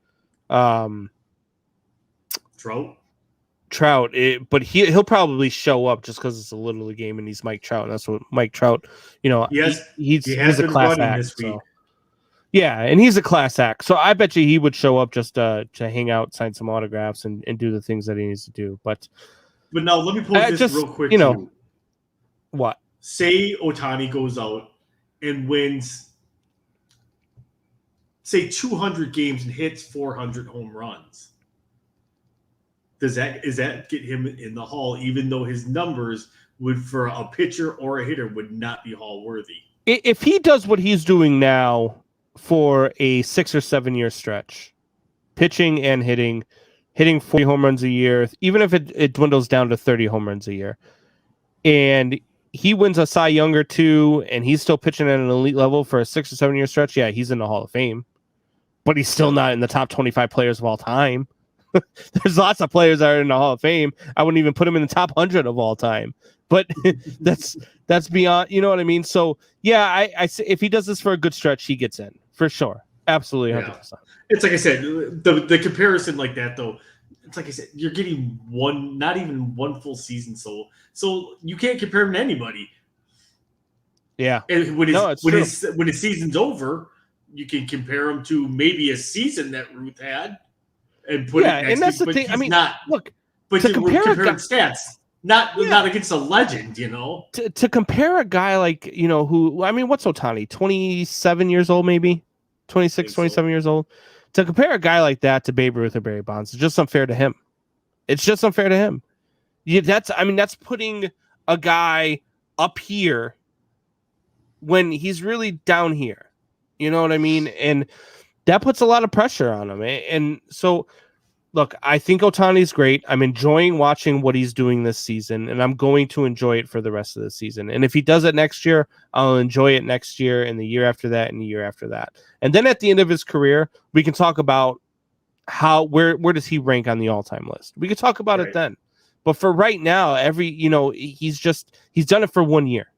Trout, but he'll probably show up just because it's a Little League game and he's Mike Trout. And that's what Mike Trout, you know, he's a class act. So. Yeah, and he's a class act. So I bet you he would show up just to hang out, sign some autographs, and do the things that he needs to do. But now let me pose this real quick. You know, what? Say Ohtani goes out and wins, say, 200 games and hits 400 home runs. Does that get him in the Hall, even though his numbers would, for a pitcher or a hitter, would not be Hall worthy? If he does what he's doing now for a 6 or 7 year stretch, pitching and hitting 40 home runs a year, even if it dwindles down to 30 home runs a year, and he wins a Cy Young or 2, and he's still pitching at an elite level for a 6 or 7 year stretch, yeah, he's in the Hall of Fame, but he's still not in the top 25 players of all time. There's lots of players that are in the Hall of Fame. I wouldn't even put him in the top 100 of all time. But that's beyond, you know what I mean? So, yeah, I if he does this for a good stretch, he gets in for sure. Absolutely, 100%. Yeah. It's like I said, the comparison like that, though, it's like I said, you're getting not even one full season. So you can't compare him to anybody. Yeah. And when his season's over, you can compare him to maybe a season that Ruth had. And put it next and that's to, the thing. I mean, but to compare stats, not against a legend, you know. To compare a guy like, you know, who, I mean, what's Ohtani? 27 years old, maybe 26, 27 years old. to compare a guy like that to Babe Ruth or Barry Bonds is just unfair to him. It's just unfair to him. That's putting a guy up here when he's really down here. You know what I mean? And that puts a lot of pressure on him. And so, look, I think Ohtani's great. I'm enjoying watching what he's doing this season, and I'm going to enjoy it for the rest of the season. And if he does it next year, I'll enjoy it next year and the year after that and the year after that. And then at the end of his career, we can talk about where does he rank on the all-time list. We could talk about it then. But for right now, he's done it for 1 year.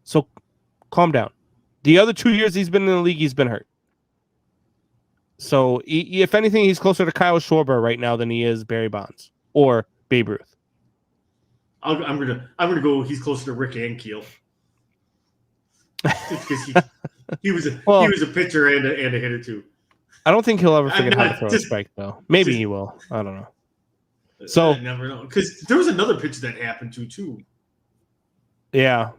So calm down. The other 2 years he's been in the league, he's been hurt. So if anything, he's closer to Kyle Schwarber right now than he is Barry Bonds or Babe Ruth. I'm gonna go. He's closer to Rick Ankiel because he was a pitcher and a hitter too. I don't think he'll ever forget how to throw a strike though. Maybe he will. I don't know. So I never know, because there was another pitch that happened to too. Yeah.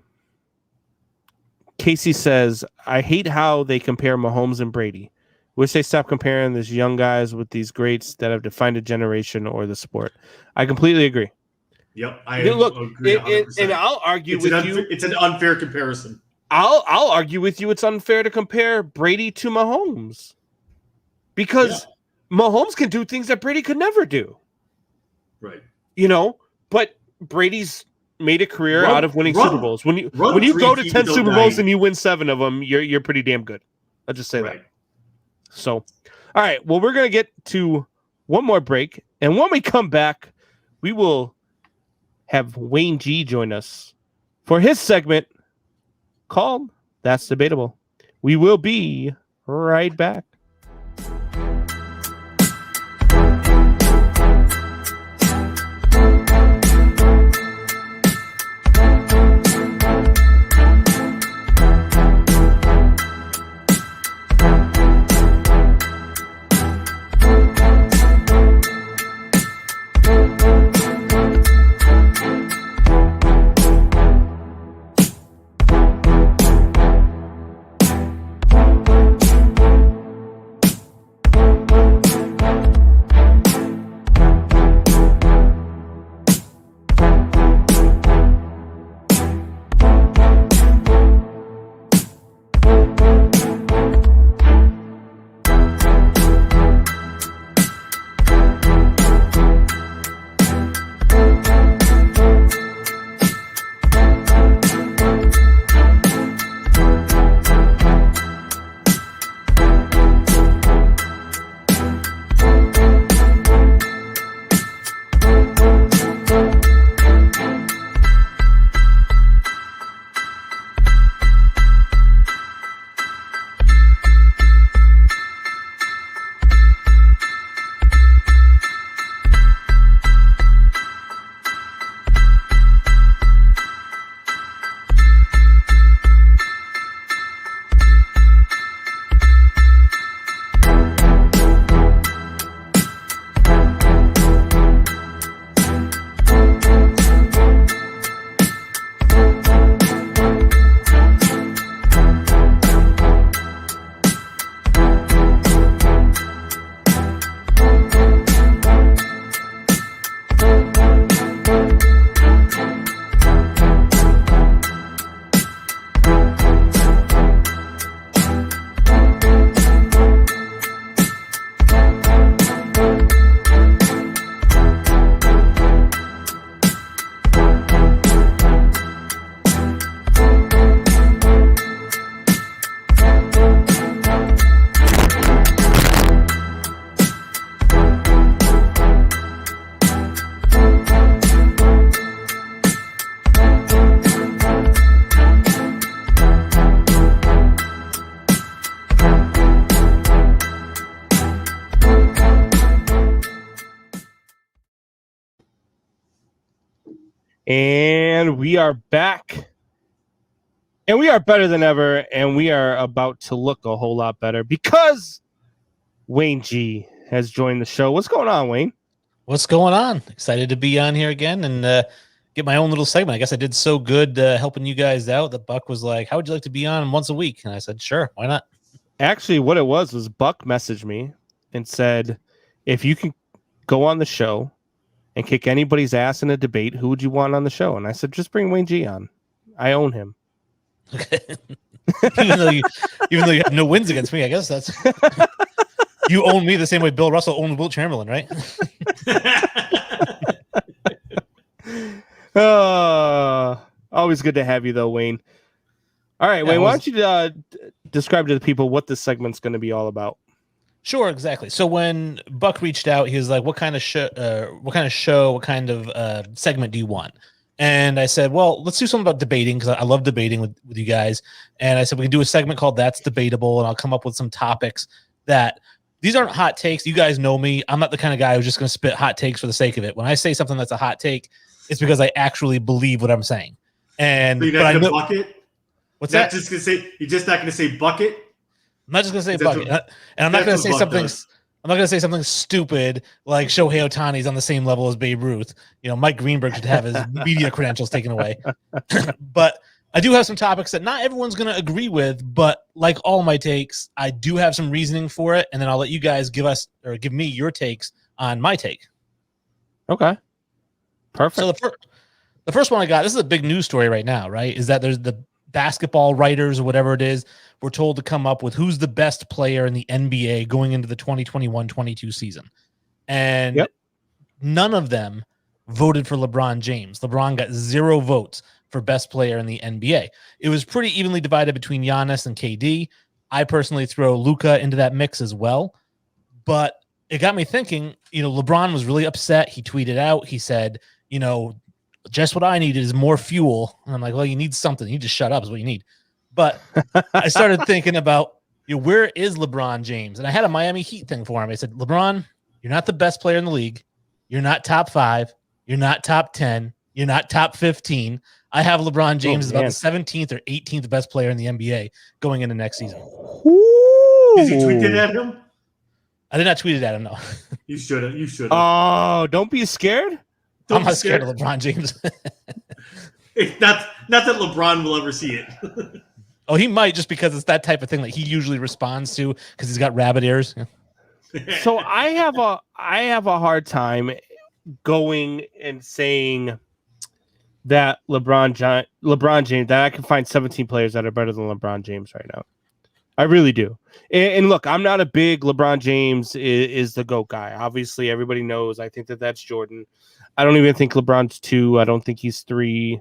Casey says, I hate how they compare Mahomes and Brady. Wish they stop comparing these young guys with these greats that have defined a generation or the sport. I completely agree. Yep, I agree 100%. And I'll argue with you. It's an unfair comparison. I'll argue with you. It's unfair to compare Brady to Mahomes because Mahomes can do things that Brady could never do. Right. But Brady's made a career out of winning Super Bowls. When you go to 10 Super Bowls and you win 7 of them, you're pretty damn good. I'll just say that. So, all right. Well, we're going to get to one more break. And when we come back, we will have Wayne G join us for his segment called That's Debatable. We will be right back. And we are back. And we are better than ever. And we are about to look a whole lot better because Wayne G has joined the show. What's going on, Wayne? What's going on? Excited to be on here again and get my own little segment. I guess I did so good helping you guys out that Buck was like, how would you like to be on once a week? And I said, sure, why not? Actually, what it was Buck messaged me and said, if you can go on the show and kick anybody's ass in a debate, who would you want on the show? And I said, just bring Wayne G on. I own him. even though you have no wins against me, I guess that's you own me the same way Bill Russell owned Wilt Chamberlain, right? Always good to have you, though, Wayne. All right, Wayne, why don't you describe to the people what this segment's going to be all about? Sure, exactly. So when Buck reached out, he was like, what kind of segment do you want? And I said, well, let's do something about debating because I love debating with you guys. And I said, we can do a segment called That's Debatable, and I'll come up with some topics that these aren't hot takes. You guys know me. I'm not the kind of guy who's just going to spit hot takes for the sake of it. When I say something that's a hot take, it's because I actually believe what I'm saying. And so you're not going to bucket? What's that? You're just not going to say bucket? I'm not just going to say bucket. And I'm not going to say something. I'm not going to say something stupid like Shohei Ohtani's on the same level as Babe Ruth. You know, Mike Greenberg should have his media credentials taken away. But I do have some topics that not everyone's going to agree with, but like all my takes, I do have some reasoning for it, and then I'll let you guys give me your takes on my take. Okay. Perfect. So the first one I got, this is a big news story right now, right? Is that there's the basketball writers or whatever it is, we're told to come up with who's the best player in the NBA going into the 2021-22 season. And none of them voted for LeBron James. LeBron got 0 votes for best player in the NBA. It was pretty evenly divided between Giannis and KD. I personally throw Luka into that mix as well. But it got me thinking, LeBron was really upset. He tweeted out, he said, just what I needed is more fuel. And I'm like, well, you need something. You just shut up is what you need. But I started thinking about, where is LeBron James? And I had a Miami Heat thing for him. I said, LeBron, you're not the best player in the league. You're not top 5. You're not top 10. You're not top 15. I have LeBron James as about the 17th or 18th best player in the NBA going into next season. Did you tweet it at him? I did not tweet it at him, no. You should have. Oh, don't be scared. I'm not scared of LeBron James. not that LeBron will ever see it. Oh, he might, just because it's that type of thing that he usually responds to because he's got rabbit ears. So I have a hard time going and saying that LeBron James, that I can find 17 players that are better than LeBron James right now. I really do. And look, I'm not a big LeBron James is the GOAT guy. Obviously, everybody knows. I think that's Jordan. I don't even think LeBron's 2. I don't think he's 3.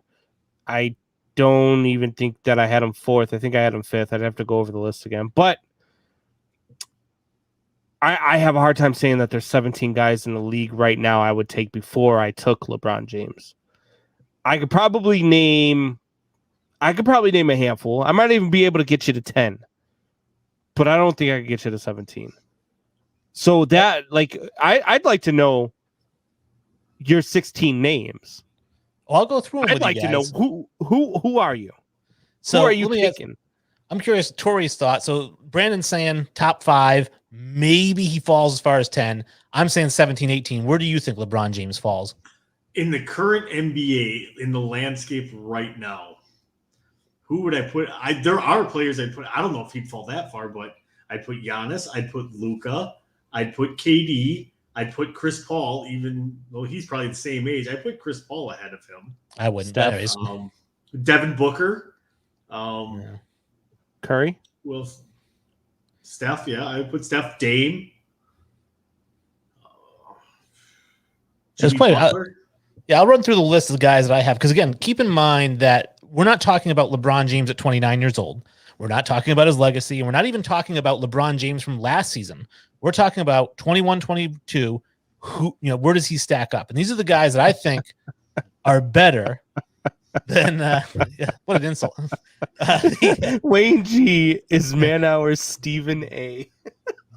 I don't even think that I had him 4th. I think I had him 5th. I'd have to go over the list again. But I have a hard time saying that there's 17 guys in the league right now I would take before I took LeBron James. I could probably name a handful. I might even be able to get you to 10. But I don't think I could get you to 17. So that, I'd like to know your 16 names. Well, I'll go through them. I'd like to know who are you? So who are you picking? I'm curious Tori's thought. So Brandon's saying top 5, maybe he falls as far as 10. I'm saying 17, 18. Where do you think LeBron James falls? In the current NBA, in the landscape right now, who would I put? There are players I'd put. I don't know if he'd fall that far, but I'd put Giannis. I'd put Luka. I'd put KD. I'd put Chris Paul, even though he's probably the same age. I'd put Chris Paul ahead of him. I wouldn't. Devin Booker. Curry. Well, Steph, yeah. I would put Steph. Dame. I'll run through the list of guys that I have. Because, again, keep in mind that we're not talking about LeBron James at 29 years old. We're not talking about his legacy. And we're not even talking about LeBron James from last season. We're talking about 21, 22. Where does he stack up? And these are the guys that I think are better than what an insult. Wayne G is Man-Hour's Stephen A.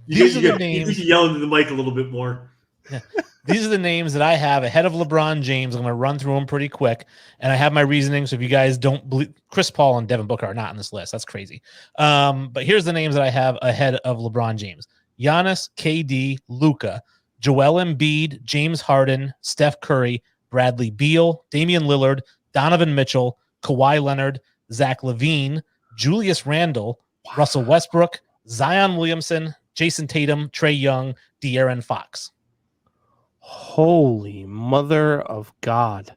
These are the names. You can yell into the mic a little bit more. Yeah. These are the names that I have ahead of LeBron James. I'm going to run through them pretty quick, and I have my reasoning. So if you guys don't believe, Chris Paul and Devin Booker are not on this list. That's crazy. But here's the names that I have ahead of LeBron James: Giannis, KD, Luka, Joel Embiid, James Harden, Steph Curry, Bradley Beal, Damian Lillard, Donovan Mitchell, Kawhi Leonard, Zach LaVine, Julius Randle, Russell Westbrook, Zion Williamson, Jason Tatum, Trae Young, De'Aaron Fox. Holy mother of God.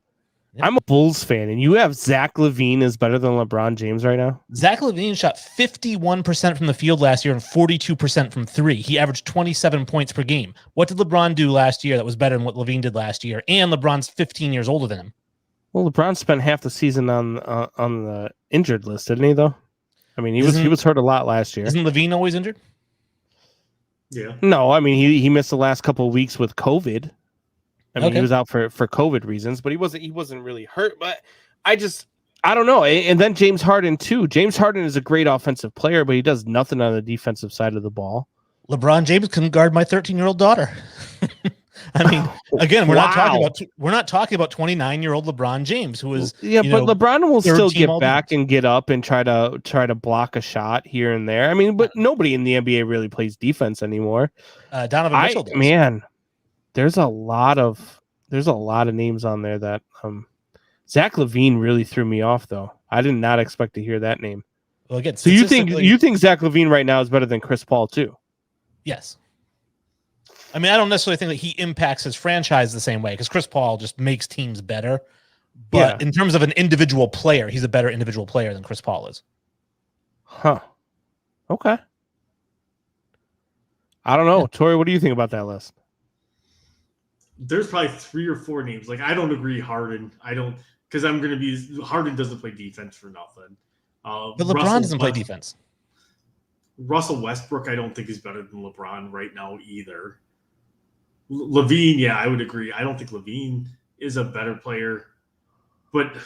Yep. I'm a Bulls fan, and you have Zach LaVine is better than LeBron James right now? Zach LaVine shot 51% from the field last year and 42% from three. He averaged 27 points per game. What did LeBron do last year that was better than what LaVine did last year? And LeBron's 15 years older than him. Well, LeBron spent half the season on the injured list, didn't he, though? I mean, he was hurt a lot last year. Isn't LaVine always injured? Yeah. No, I mean, he missed the last couple of weeks with COVID. I mean, he was out for COVID reasons, but he wasn't really hurt. But I don't know. And then James Harden too. James Harden is a great offensive player, but he does nothing on the defensive side of the ball. LeBron James can guard my 13-year-old daughter. I mean, again, we're not talking about 29-year-old LeBron James, who is but LeBron will still get back and get up and try to block a shot here and there. I mean, but nobody in the NBA really plays defense anymore. Donovan Mitchell does. Man, there's a lot of names on there that Zach LaVine really threw me off, though. I did not expect to hear that name. Well, again, so you think Zach LaVine right now is better than Chris Paul too? Yes. I mean, I don't necessarily think that he impacts his franchise the same way because Chris Paul just makes teams better. But in terms of an individual player, he's a better individual player than Chris Paul is. Huh. Okay. I don't know. Tori, what do you think about that list? There's probably 3 or 4 names. Like, I don't agree Harden. Because Harden doesn't play defense for nothing. But LeBron doesn't play defense. Russell Westbrook, I don't think is better than LeBron right now either. LaVine, yeah, I would agree. I don't think LaVine is a better player, but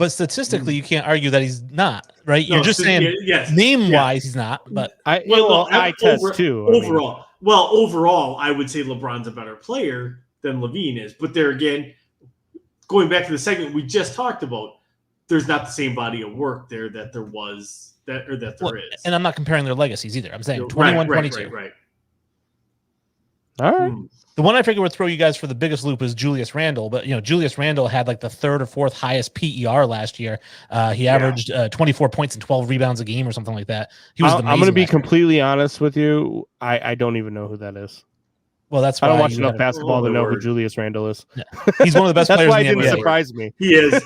statistically, you can't argue that he's not, right? You're just saying name-wise, he's not. But I test too. Overall, I would say LeBron's a better player than LaVine is. But there again, going back to the segment we just talked about, there's not the same body of work there that there was there is. And I'm not comparing their legacies either. I'm saying 21, 22. Right. All right. The one I figured would throw you guys for the biggest loop is Julius Randle, but Julius Randle had like the 3rd or 4th highest PER last year. He averaged 24 points and 12 rebounds a game or something like that. He was. I'm going to be completely honest with you. I don't even know who that is. Well, that's why I don't watch enough basketball to know who Julius Randle is. Yeah. He's one of the best players in the NBA. That's why it didn't surprise me. He is.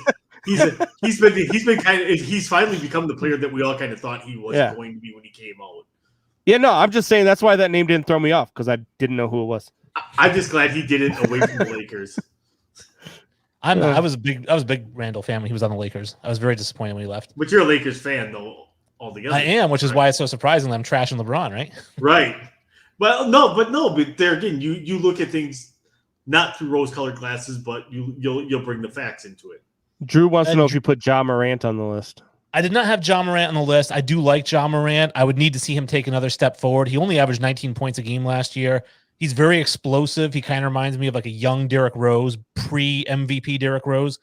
He's finally become the player that we all kind of thought he was going to be when he came out. Yeah, no, I'm just saying that's why that name didn't throw me off because I didn't know who it was. I'm just glad he did it away from the Lakers. I was a big Randall fan when he was on the Lakers. I was very disappointed when he left. But you're a Lakers fan though, altogether. I am, which is why it's so surprising that I'm trashing LeBron, right? Right. But there again, you look at things not through rose-colored glasses, but you'll bring the facts into it. Drew wants to know if you put Ja Morant on the list. I did not have Ja Morant on the list. I do like Ja Morant. I would need to see him take another step forward. He only averaged 19 points a game last year. He's very explosive. He kind of reminds me of like a young Derrick Rose, pre-MVP Derrick Rose.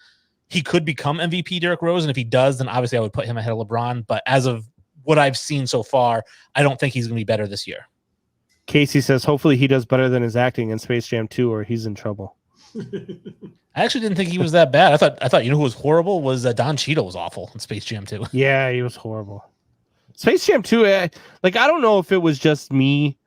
He could become MVP Derrick Rose, and if he does, then obviously I would put him ahead of LeBron. But as of what I've seen so far, I don't think he's going to be better this year. Casey says, hopefully he does better than his acting in Space Jam 2 or he's in trouble. I actually didn't think he was that bad. I thought who was horrible was Don Cheadle was awful in Space Jam 2. Yeah, he was horrible. Space Jam 2, I don't know if it was just me,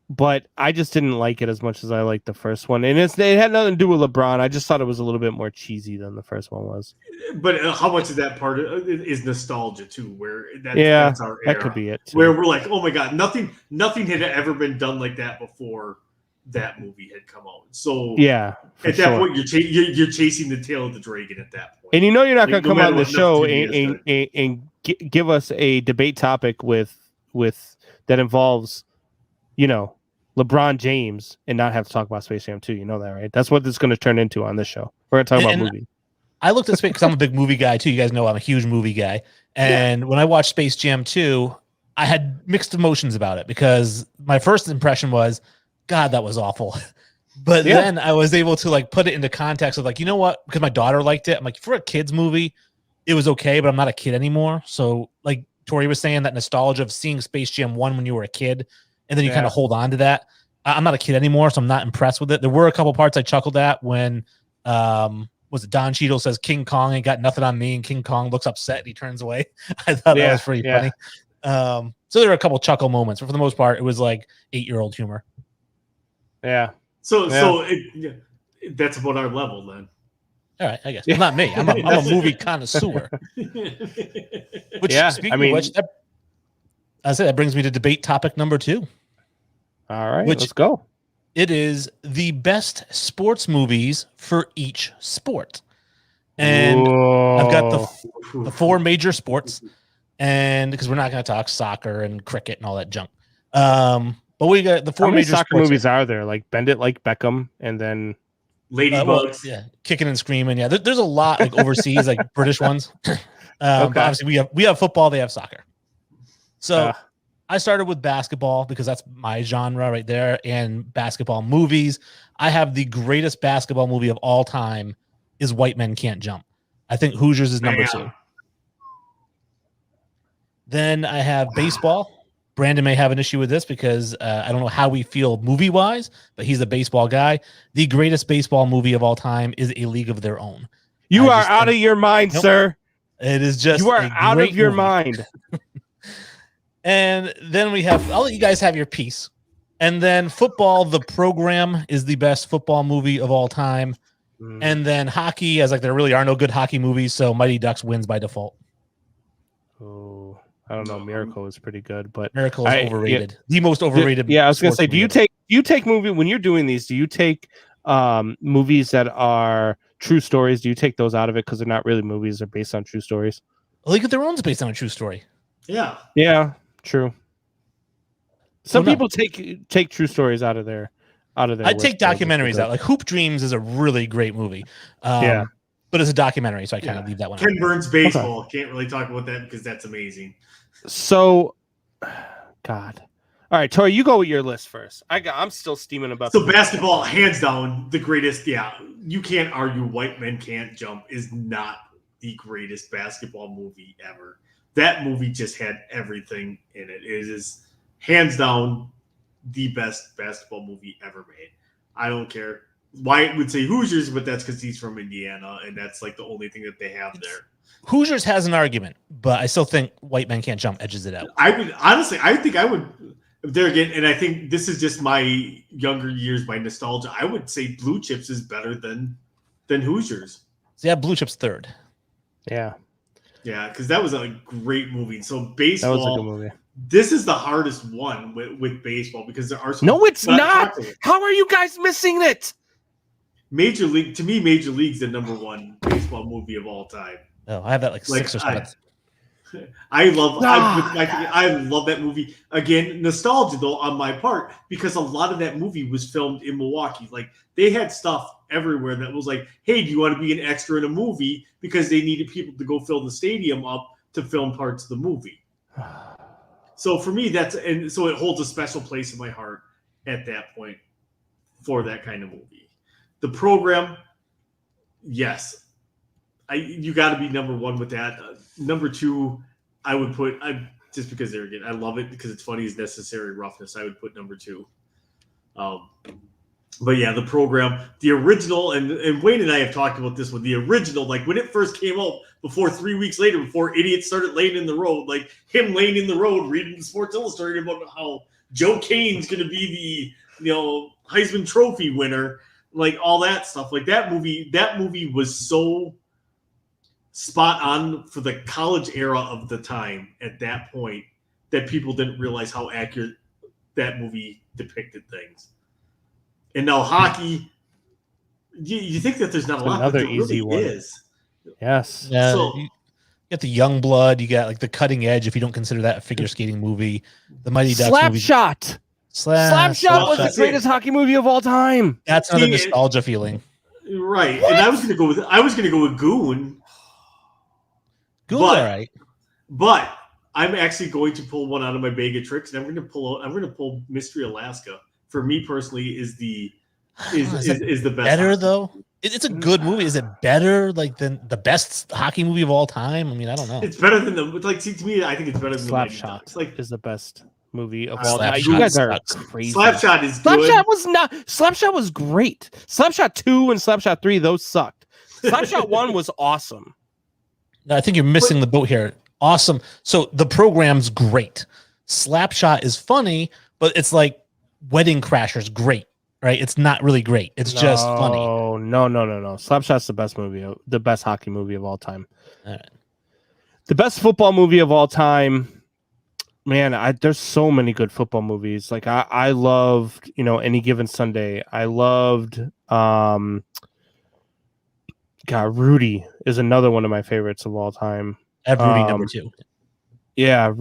but I just didn't like it as much as I liked the first one. And it had nothing to do with LeBron. I just thought it was a little bit more cheesy than the first one was. But how much of that part is nostalgia too? Where that's our era, that could be it too. Where we're like, oh my god, nothing had ever been done like that before that movie had come out. So yeah, at that point, you're chasing the tail of the dragon at that point. And you're not going to come on the show and give us a debate topic with that involves, LeBron James and not have to talk about Space Jam 2. You know that, right? That's what this is going to turn into on this show. We're going to talk about movies. I looked at Space because I'm a big movie guy too. You guys know I'm a huge movie guy. And when I watched Space Jam 2, I had mixed emotions about it because my first impression was, God, that was awful. But then I was able to put it into context of you know what? Because my daughter liked it. I'm like, for a kid's movie, it was okay, but I'm not a kid anymore. So like Tori was saying, that nostalgia of seeing Space Jam 1 when you were a kid, and then you kind of hold on to that. I'm not a kid anymore, so I'm not impressed with it. There were a couple parts I chuckled at when was it Don Cheadle says King Kong ain't got nothing on me, and King Kong looks upset and he turns away. I thought that was pretty funny. So there were a couple chuckle moments, but for the most part, it was like 8-year-old humor. Yeah. So that's about our level then. All right, I guess. Well, not me. I'm a movie connoisseur. Which, Yeah, speaking I mean- of which, that brings me to debate topic number 2. All right, Which- let's go. It is the best sports movies for each sport. And I've got the 4 major sports, and because we're not going to talk soccer and cricket and all that junk. But we got the 4 How many major soccer sports movies are there? Like Bend It Like Beckham, and then Ladybugs. yeah, kicking and screaming. Yeah, there's a lot like overseas, like British ones. But obviously we have football, they have soccer. So I started with basketball because that's my genre right there, and basketball movies. I have the greatest basketball movie of all time is White Men Can't Jump. I think Hoosiers is number 2. Then I have baseball. Brandon may have an issue with this because I don't know how we feel movie-wise, but he's a baseball guy. The greatest baseball movie of all time is A League of Their Own. you are out of your mind, Nope. sir. It is just You are a out great of your movie. mind. And then we have, I'll let you guys have your piece. And then football, The Program is the best football movie of all time. And then hockey, as like there really are no good hockey movies, so Mighty Ducks wins by default. Oh, I don't know. Miracle is pretty good, but Miracle is I- overrated. The most overrated. Yeah, I was gonna sports say, do movie you ever. take movie when you're doing these? Do you take movies that are true stories? Do you take those out of it because they're not really movies? They're based on true stories. A League of Their Own is based on a true story. Yeah. Yeah, true. Some no. people take true stories out of their. I'd take documentaries out. Like Hoop Dreams is a really great movie. Yeah. But it's a documentary, so I kind of leave that one out. Ken Burns baseball. Can't really talk about that because that's amazing. So, God. All right, Tori, you go with your list first. I'm still steaming about. So basketball, hands down, the greatest. Yeah, you can't argue White Men Can't Jump is not the greatest basketball movie ever. That movie just had everything in it. It is hands down the best basketball movie ever made. I don't care. Wyatt would say Hoosiers, but that's because he's from Indiana, and that's like the only thing that they have there. Hoosiers has an argument, but I still think White Men Can't Jump edges it out. I would honestly, I think I would there again, and I think this is just my younger years, my nostalgia. I would say Blue Chips is better than Hoosiers. So yeah, Blue Chips third. Yeah, Yeah, because that was a great movie. So that baseball, was a good movie. this is the hardest one with baseball because there are some. No, it's but not. How are you guys missing it? Major League, to me, Major League's the number 1 baseball movie of all time. Oh, I have that like 6 or 7. I love that movie. Again, nostalgia though on my part because a lot of that movie was filmed in Milwaukee. Like they had stuff everywhere that was like, "Hey, do you want to be an extra in a movie?" Because they needed people to go fill the stadium up to film parts of the movie. So for me, so it holds a special place in my heart at that point for that kind of movie. The Program, yes. You got to be number 1 with that. Number 2, I would put just because they're again, I love it because it's funny as necessary roughness. I would put number 2. But yeah, The Program, the original, and Wayne and I have talked about this one. The original, like when it first came out, before 3 weeks later, before idiots started laying in the road, like him laying in the road, reading the Sports Illustrated about how Joe Kane's going to be the Heisman Trophy winner, like all that stuff. Like that movie was so spot on for the college era of the time at that point that people didn't realize how accurate that movie depicted things. And now hockey, you think that there's not a lot, Another but there easy really one. is. Yes. Yeah, So- you got the Young Blood. You got like the Cutting Edge. If you don't consider that a figure skating movie, the Mighty Ducks movie. Slapshot. Slapshot was the Slapshot. greatest hockey movie of all time. That's another See, nostalgia feeling. Right. And I was gonna go with Goon, Goon's But- all right. but I'm actually going to pull one out of my bag of tricks, and I'm gonna pull Mystery Alaska. For me personally, is the Is it is the best. better hockey. though? It's a good movie. Is it better like than the best hockey movie of all time? I mean, I don't know. It's better than to me, I think it's better than the Mighty Slapshot Ducks. Like is the best movie of Slapshot all time. You guys are sucks. crazy. Slapshot is good. Slapshot was not. Slapshot was great. Slapshot 2 and Slapshot 3, those sucked. Slapshot 1 was awesome. No, I think you're missing the boat here. Awesome. So the program's great. Slapshot is funny, but it's like Wedding Crashers great, right? It's not really great. It's just funny. No. Slapshot's the best movie, the best hockey movie of all time. All right. The best football movie of all time. Man, there's so many good football movies. Like I loved, Any Given Sunday. I loved Rudy is another one of my favorites of all time. I have Rudy number 2. Yeah,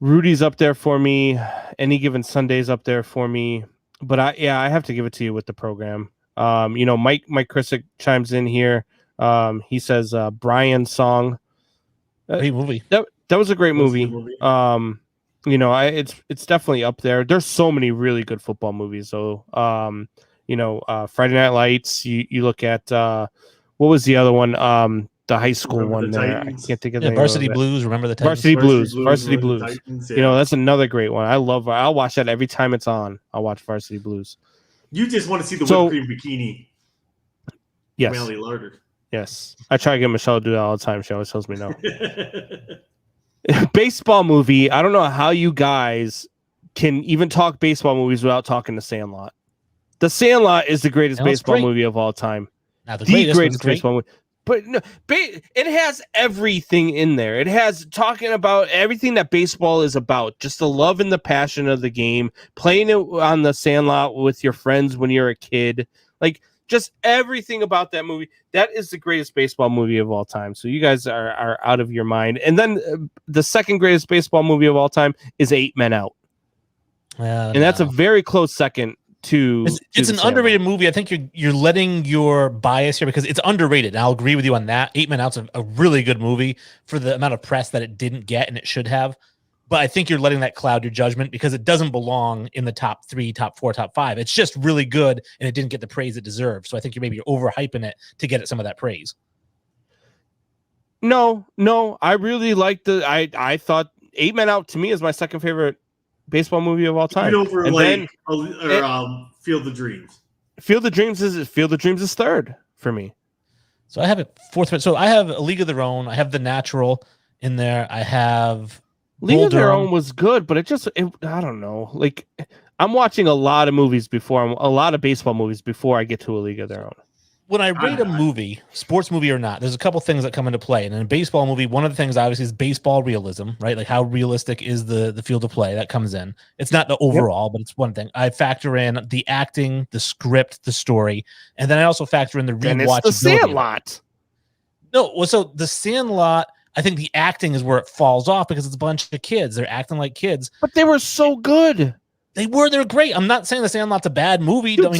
Rudy's up there for me. Any Given Sunday's up there for me. But I have to give it to you with the program. Mike Krissick chimes in here. He says Brian's song. Great movie. That was a great movie. It's definitely up there. There's so many really good football movies though. Friday Night Lights. You look at what was the other one? The high school one there. Titans. I can't think of the name Varsity of it. Blues. Remember the Titans? Varsity Blues. Titans, yeah. That's another great one. I'll watch that every time it's on. I'll watch Varsity Blues. You just want to see the whipped cream bikini. Yes. Manly Larder. Yes. I try to get Michelle to do that all the time. She always tells me no. Baseball movie. I don't know how you guys can even talk baseball movies without talking The Sandlot. The Sandlot is the greatest baseball movie of all time. Now, the greatest baseball movie. But no, it has everything in there. It has talking about everything that baseball is about. Just the love and the passion of the game. Playing it on the Sandlot with your friends when you're a kid. Like, just everything about that movie. That is the greatest baseball movie of all time. So you guys are out of your mind. And then the second greatest baseball movie of all time is 8 Men Out. And that's a very close second. It's an underrated movie. I think you're letting your bias here because it's underrated. And I'll agree with you on that. 8 Men Out's a really good movie for the amount of press that it didn't get and it should have. But I think you're letting that cloud your judgment because it doesn't belong in the top 3, top 4, top 5. It's just really good and it didn't get the praise it deserved. So I think you're overhyping it to get it some of that praise. No, I really liked I thought 8 Men Out to me is my second favorite baseball movie of all time. Over Field of Dreams. Field of Dreams is third for me. So I have it fourth. So I have A League of Their Own. I have The Natural in there. I have League of Their Own was good, but I don't know. Like I'm watching a lot of movies a lot of baseball movies before I get to A League of Their Own. When I rate a movie, sports movie or not, there's a couple things that come into play. And in a baseball movie, one of the things obviously is baseball realism, right? Like how realistic is the field of play that comes in. It's not the overall, but it's one thing. I factor in the acting, the script, the story, and then I also factor in the rewatchability. And it's The Sandlot. No, well, so The Sandlot, I think the acting is where it falls off because it's a bunch of kids. They're acting like kids. But they were so good. They're great. I'm not saying The Sandlot's a bad movie. Dude,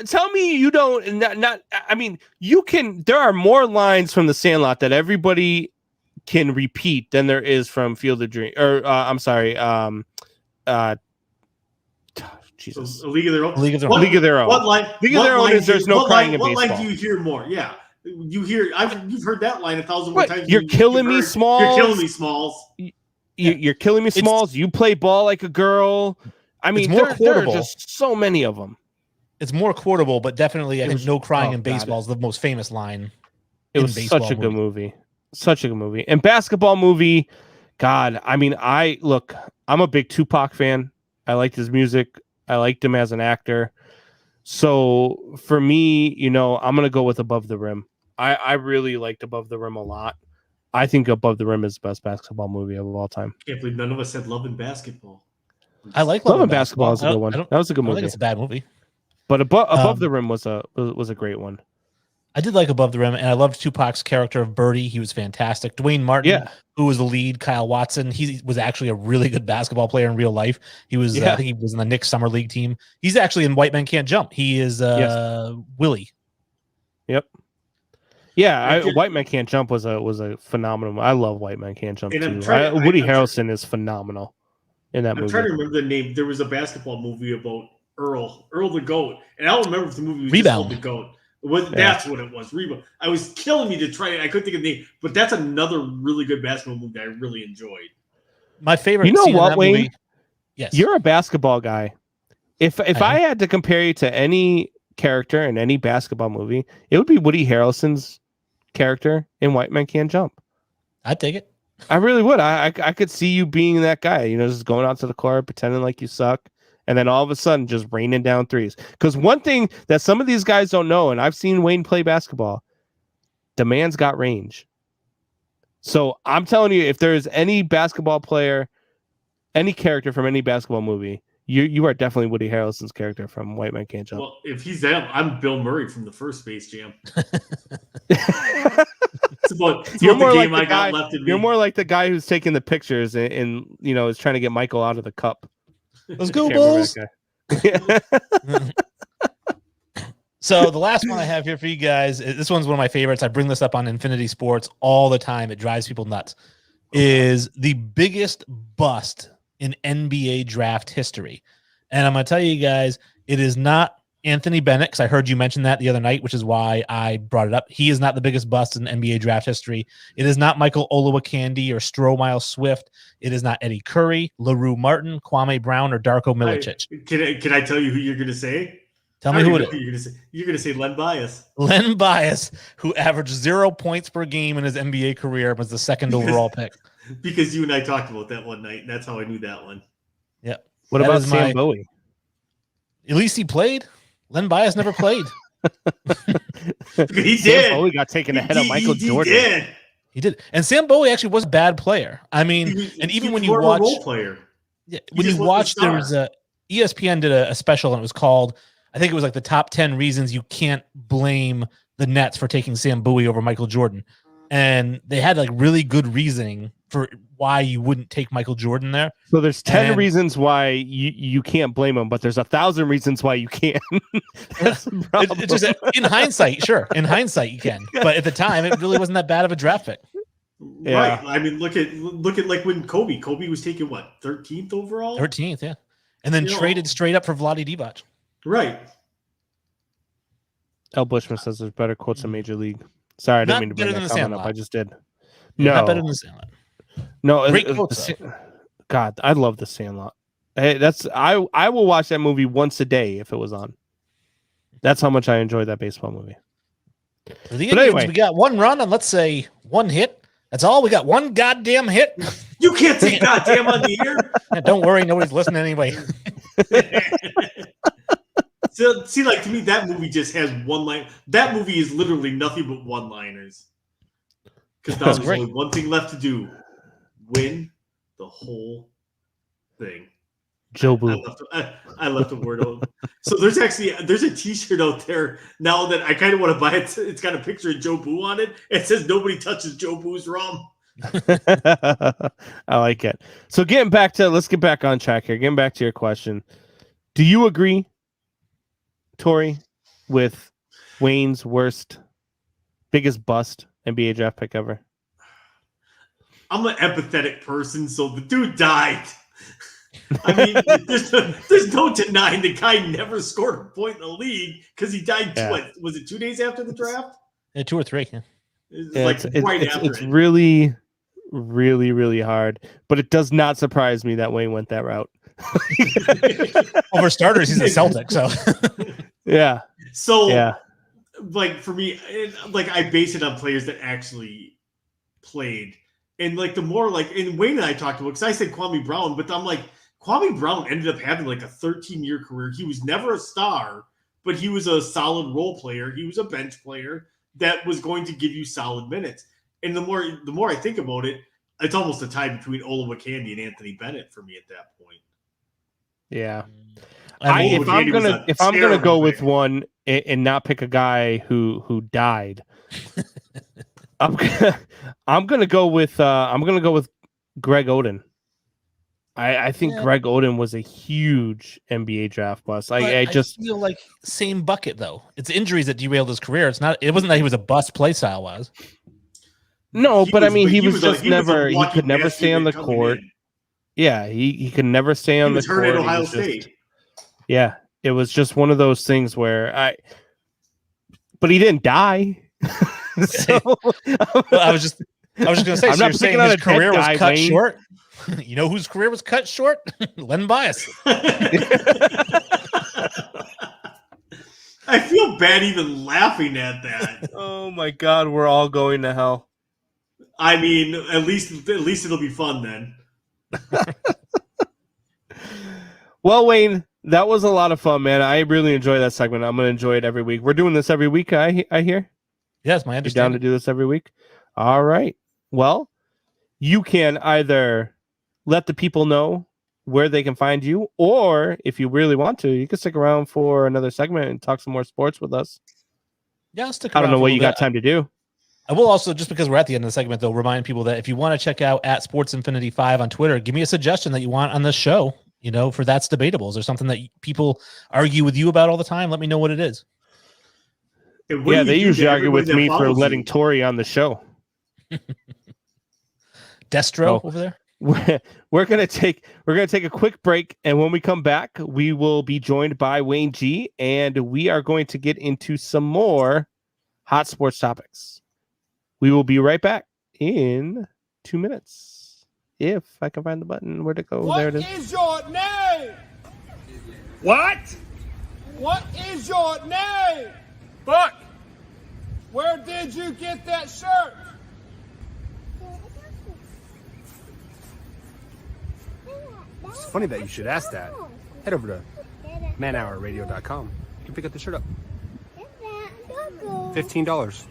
tell me you don't. I mean, you can. There are more lines from The Sandlot that everybody can repeat than there is from Field of Dreams. Or I'm sorry. Jesus. A League of Their Own. League of Their Own. What line? League of Their Own is there's no crying in baseball. What line do you hear more? Yeah, you've heard that line 1,000 more times. You're killing me, Smalls. You're killing me, Smalls. You're killing me, Smalls. You play ball like a girl. I mean, there are just so many of them. It's more quotable, but definitely, I think no crying in baseball is the most famous line. It was such a good movie. Such a good movie. And basketball movie, God, I mean, I'm a big Tupac fan. I liked his music. I liked him as an actor. So for me, I'm going to go with Above the Rim. I really liked Above the Rim a lot. I think Above the Rim is the best basketball movie of all time. Can't believe none of us said Love and Basketball. I like Love and Basketball is a good one. That was a good movie. I think it's a bad movie. But Above the Rim was a great one. I did like Above the Rim, and I loved Tupac's character of Birdie. He was fantastic. Dwayne Martin, who was the lead, Kyle Watson, he was actually a really good basketball player in real life. He was, I think he was in the Knicks Summer League team. He's actually in White Men Can't Jump. He is Willie. Yep. Yeah, White Man Can't Jump was a phenomenal. I love White Man Can't Jump too. Woody Harrelson is phenomenal in that movie. I'm trying to remember the name. There was a basketball movie about Earl the Goat, and I don't remember if the movie was Rebound. Just called the Goat. That's what it was. Rebound. I was killing me to try it. I couldn't think of the name, but that's another really good basketball movie that I really enjoyed. My favorite. You know what, Wayne? Movie, yes, you're a basketball guy. If I had to compare you to any character in any basketball movie, it would be Woody Harrelson's character in White Men Can't Jump. I'd take it. I really would. I could see you being that guy, just going out to the court, pretending like you suck, and then all of a sudden just raining down threes. Because one thing that some of these guys don't know, and I've seen Wayne play basketball, the man's got range. So I'm telling you, if there's any basketball player, any character from any basketball movie, you are definitely Woody Harrelson's character from White Man Can't Jump. Well, if he's that, I'm Bill Murray from the first Space Jam. You're more like the guy. You're more like the guy who's taking the pictures and is trying to get Michael out of the cup. Let's go, Bulls. So the last one I have here for you guys, this one's one of my favorites. I bring this up on Infinity Sports all the time. It drives people nuts. Is the biggest bust in NBA draft history. And I'm going to tell you guys, it is not Anthony Bennett, because I heard you mention that the other night, which is why I brought it up. He is not the biggest bust in NBA draft history. It is not Michael Olowokandi or Stromile Swift. It is not Eddie Curry, LaRue Martin, Kwame Brown, or Darko Milicic. Can I tell you who you're going to say? Tell me who it is. You're going to say Len Bias. Len Bias, who averaged 0 points per game in his NBA career, was the second overall pick. Because you and I talked about that one night, and that's how I knew that one. Yep. What about Sam Bowie? At least he played. Len Bias never played. He did. Sam Bowie got taken ahead of Michael Jordan. He did. And Sam Bowie actually was a bad player. I mean, and even when you watch, role player. Yeah, when you watch, there was ESPN did a special, and it was called, I think it was like the top 10 reasons you can't blame the Nets for taking Sam Bowie over Michael Jordan. And they had like really good reasoning for why you wouldn't take Michael Jordan there. So there's 10 reasons why you can't blame him, but there's 1,000 reasons why you can. That's the problem. It's just, in hindsight, sure. In hindsight, you can. But at the time, it really wasn't that bad of a draft pick. Yeah. Right. I mean, look at like when Kobe was taken, what, 13th overall? 13th, yeah. And then traded straight up for Vlade Divac. Right. L. Bushman says there's better quotes in Major League. Sorry, I didn't mean to bring that comment up. I just did. Yeah, not better than the Sandlot. No, God, I love the Sandlot. Hey, I will watch that movie once a day if it was on. That's how much I enjoyed that baseball movie. For the Indians, anyway, we got one run and let's say one hit. That's all. We got one goddamn hit. You can't say goddamn on the air. Yeah, don't worry, nobody's listening anyway. So, see, like, to me, that movie just has one line. That movie is literally nothing but one-liners. Because now there's only one thing left to do. Win the whole thing. Jobu. I left the word out. So there's a t-shirt out there now that I kind of want to buy it. It's got a picture of Jobu on it. It says nobody touches Jobu's rum. I like it. So let's get back on track here. Getting back to your question. Do you agree, Tori, with Wayne's biggest bust NBA draft pick ever? I'm an empathetic person, so the dude died. I mean, there's no denying the guy never scored a point in the league because he died. Yeah. What was it? 2 days after the draft? Yeah, 2 or 3. Yeah. It's really, really, really hard. But it does not surprise me that Wayne went that route. Well, for starters, he's a Celtic, so yeah. So yeah, like for me, like I base it on players that actually played, and like the more like, and Wayne and I talked about, because I said Kwame Brown, but I'm like, Kwame Brown ended up having like a 13-year career. He was never a star, but he was a solid role player. He was a bench player that was going to give you solid minutes. And the more I think about it, it's almost a tie between Olowokandi and Anthony Bennett for me at that point. Yeah. If I'm gonna go with one and not pick a guy who died, I'm gonna go with Greg Oden. I think Greg Oden was a huge NBA draft bust. I just feel like same bucket though. It's injuries that derailed his career. It wasn't that he was a bust play style wise. No, but I mean he could never stay on the court. Yeah, he could never stay on the court. He was hurt at Ohio State. Yeah, it was just one of those things where but he didn't die. So I was just gonna say, I'm not saying his career was cut short. You know whose career was cut short? Len Bias. I feel bad even laughing at that. Oh my God, we're all going to hell. I mean, at least it'll be fun then. Well, Wayne, that was a lot of fun, man. I really enjoy that segment. I'm going to enjoy it every week. We're doing this every week, I hear? Yes, my You're down to understanding. do this every week? All right. Well, you can either let the people know where they can find you, or if you really want to, you can stick around for another segment and talk some more sports with us. Yeah, I'll stick I around don't know for a what little you got bit. time to do. I will also, just because we're at the end of the segment, though, remind people that if you want to check out at Sports Infinity 5 on Twitter, give me a suggestion that you want on this show, for That's Debatable. Is there something that people argue with you about all the time? Let me know what it is. And what do Yeah, you they do to usually argue everybody with that me for follows letting you? Tori on the show. Destro Oh. over there. We're gonna take a quick break, and when we come back, we will be joined by Wayne G, and we are going to get into some more hot sports topics. We will be right back in 2 minutes. If I can find the button, where to go? There it is. What is your name? What? What is your name? Buck. Where did you get that shirt? It's funny that you should ask that. Head over to manhourradio.com. You can pick up the shirt up. $15.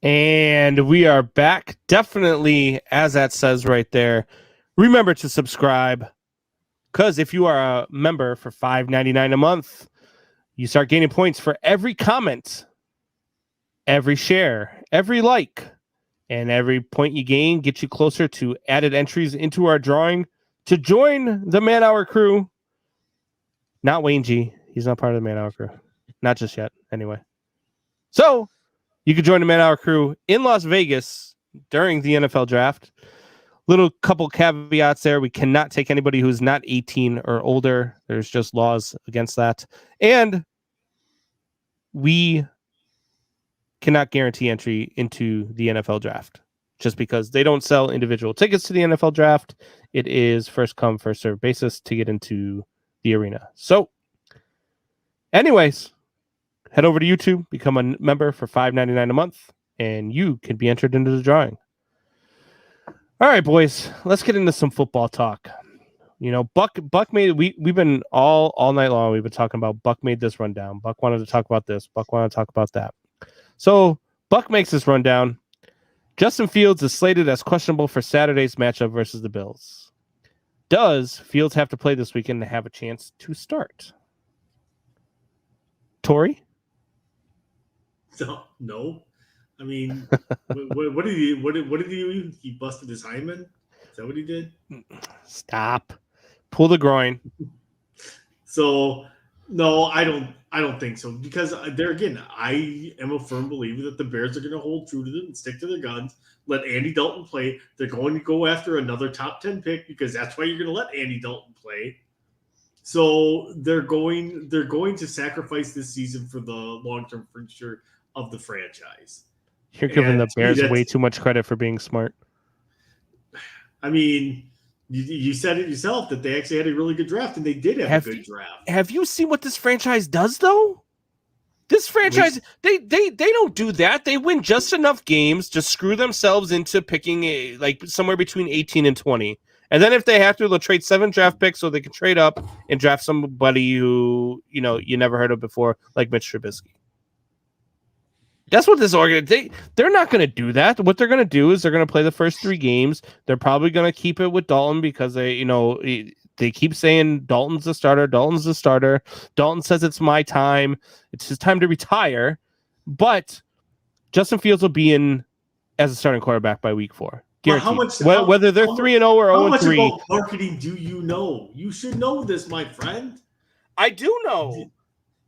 And we are back. Definitely, as that says right there, remember to subscribe, because if you are a member for $5.99 a month, you start gaining points for every comment, every share, every like, and every point you gain gets you closer to added entries into our drawing to join the Man Hour crew. Not Wayne G. He's not part of the Man Hour crew. Not just yet, anyway. So you can join the Man Hour crew in Las Vegas during the NFL draft. Little couple caveats there. We cannot take anybody who's not 18 or older. There's just laws against that. And we cannot guarantee entry into the NFL draft just because they don't sell individual tickets to the NFL draft. It is first come, first serve basis to get into the arena. So anyways, head over to YouTube, become a member for $5.99 a month, and you can be entered into the drawing. All right, boys, let's get into some football talk. Buck made we've been all night long. We've been talking about Buck made this rundown. Buck wanted to talk about this. Buck wanted to talk about that. So Buck makes this rundown. Justin Fields is slated as questionable for Saturday's matchup versus the Bills. Does Fields have to play this weekend to have a chance to start? Tori? No. I mean, what did he? He busted his hymen. Is that what he did? Stop. Pull the groin. So no, I don't think so, because there again, I am a firm believer that the Bears are going to hold true to them and stick to their guns. Let Andy Dalton play. They're going to go after another top 10 pick because that's why you're going to let Andy Dalton play. So they're going to sacrifice this season for the long-term future of the franchise. You're giving And the to me, Bears that's- way too much credit for being smart. I mean, you said it yourself that they actually had a really good draft, and they did have a good draft. Have you seen what this franchise does, though? This franchise, they don't do that. They win just enough games to screw themselves into picking like somewhere between 18 and 20. And then if they have to, they'll trade 7 draft picks so they can trade up and draft somebody who, you never heard of before, like Mitch Trubisky. That's what this they're not going to do that. What they're going to do is they're going to play the first 3 games. They're probably going to keep it with Dalton because they keep saying Dalton's the starter. Dalton's the starter. Dalton says it's my time. It's his time to retire. But Justin Fields will be in as a starting quarterback by week 4. Guaranteed. Whether they're 3-0 or 0-3. How much about marketing do you know? You should know this, my friend. I do know.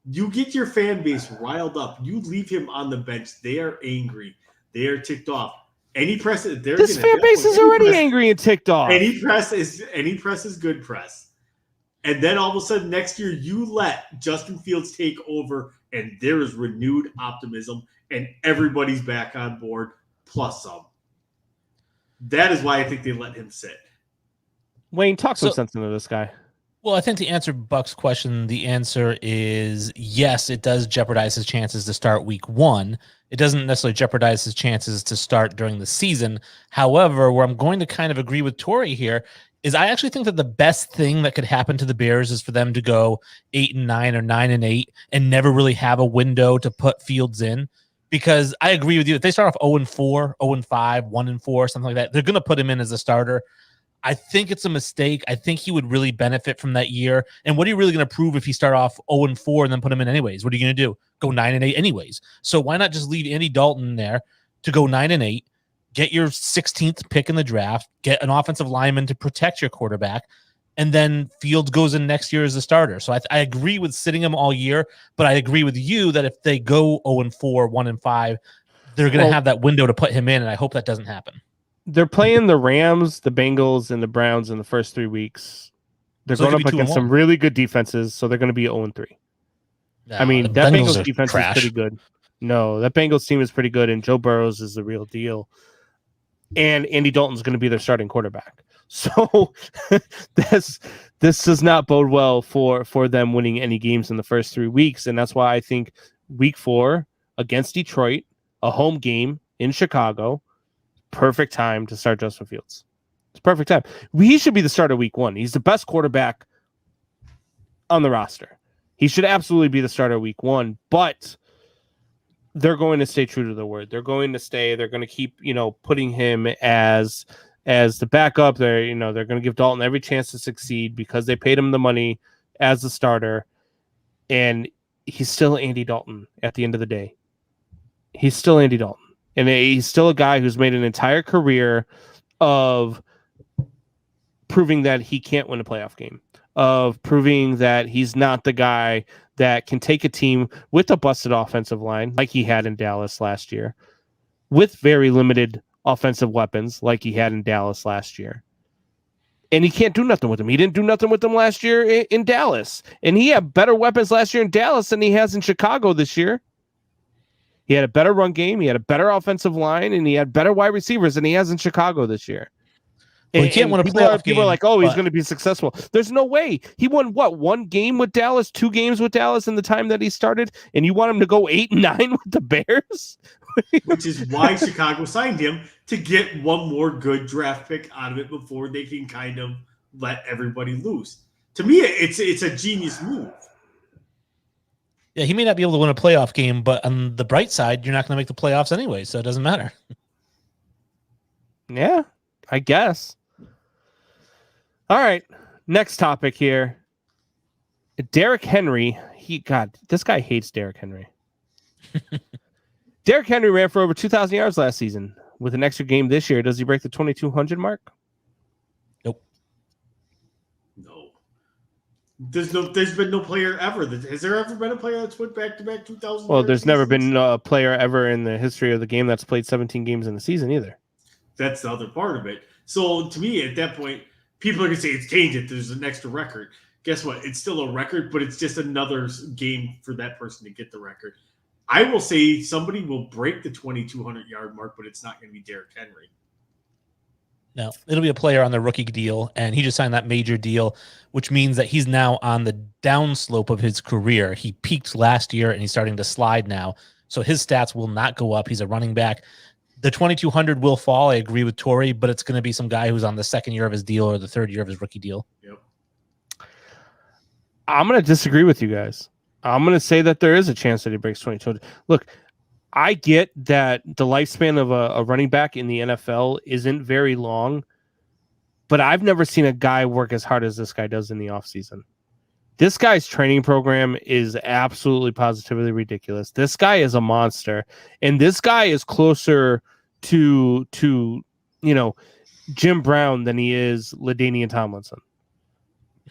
You get your fan base riled up. You leave him on the bench. They are angry. They are ticked off. This fan base is already angry and ticked off. Any press is good press. And then all of a sudden next year you let Justin Fields take over and there is renewed optimism and everybody's back on board plus some. That is why I think they let him sit. Wayne, talk some sense into this guy. Well, I think to answer Buck's question, the answer is yes, it does jeopardize his chances to start week 1. It doesn't necessarily jeopardize his chances to start during the season. However, where I'm going to kind of agree with Tori here is I actually think that the best thing that could happen to the Bears is for them to go 8-9 or 9-8 and never really have a window to put Fields in. Because I agree with you. If they start off 0-4, 0-5, 1-4, something like that, they're going to put him in as a starter. I think it's a mistake. I think he would really benefit from that year. And what are you really going to prove if you start off 0-4 and then put him in anyways? What are you going to do? Go 9-8 anyways. So why not just leave Andy Dalton there to go 9-8, get your 16th pick in the draft, get an offensive lineman to protect your quarterback, and then Fields goes in next year as a starter. So I agree with sitting him all year, but I agree with you that if they go 0-4, 1-5, they're going to have that window to put him in, and I hope that doesn't happen. They're playing the Rams, the Bengals, and the Browns in the first 3 weeks. They're going up against some really good defenses, so they're going to be 0-3. No, I mean, that Bengals defense trash. is pretty good. No, that Bengals team is pretty good, and Joe Burrows is the real deal. And Andy Dalton's going to be their starting quarterback. So this does not bode well for them winning any games in the first 3 weeks, and that's why I think week 4 against Detroit, a home game in Chicago, perfect time to start Justin Fields. It's perfect time. He should be the starter week 1. He's the best quarterback on the roster. He should absolutely be the starter week 1, but they're going to stay true to their word. They're going to keep, putting him as the backup. They're going to give Dalton every chance to succeed because they paid him the money as the starter. And he's still Andy Dalton at the end of the day. He's still Andy Dalton. And he's still a guy who's made an entire career of proving that he can't win a playoff game, of proving that he's not the guy that can take a team with a busted offensive line like he had in Dallas last year, with very limited offensive weapons like he had in Dallas last year. And he can't do nothing with them. He didn't do nothing with them last year in Dallas. And he had better weapons last year in Dallas than he has in Chicago this year. He had a better run game. He had a better offensive line, and he had better wide receivers than he has in Chicago this year. Well, he can't win a playoff game. People are like, he's going to be successful. There's no way. He won, 1 game with Dallas, 2 games with Dallas in the time that he started, and you want him to go 8-9 with the Bears? Which is why Chicago signed him, to get one more good draft pick out of it before they can kind of let everybody loose. To me, it's a genius move. Yeah, he may not be able to win a playoff game, but on the bright side, you're not going to make the playoffs anyway, so it doesn't matter. Yeah, I guess. All right, next topic here. Derrick Henry. This guy hates Derrick Henry. Derrick Henry ran for over 2,000 yards last season. With an extra game this year, does he break the 2,200 mark? Nope. No. There's been no player ever. Has there ever been a player that's went back-to-back 2,000? Well, there's never been a player ever in the history of the game that's played 17 games in the season either. That's the other part of it. So to me, at that point, people are going to say it's tainted. There's an extra record. Guess what? It's still a record, but it's just another game for that person to get the record. I will say somebody will break the 2,200-yard mark, but it's not going to be Derrick Henry. No, it'll be a player on the rookie deal, and he just signed that major deal, which means that he's now on the downslope of his career. He peaked last year, and he's starting to slide now. So his stats will not go up. He's a running back. The 2,200 will fall. I agree with Tori, but it's going to be some guy who's on the second year of his deal or the third year of his rookie deal. Yep. I'm going to disagree with you guys. I'm going to say that there is a chance that he breaks 2,200. Look, I get that the lifespan of a running back in the NFL isn't very long, but I've never seen a guy work as hard as this guy does in the offseason. This guy's training program is absolutely positively ridiculous. This guy is a monster, and this guy is closer to Jim Brown than he is LaDainian Tomlinson.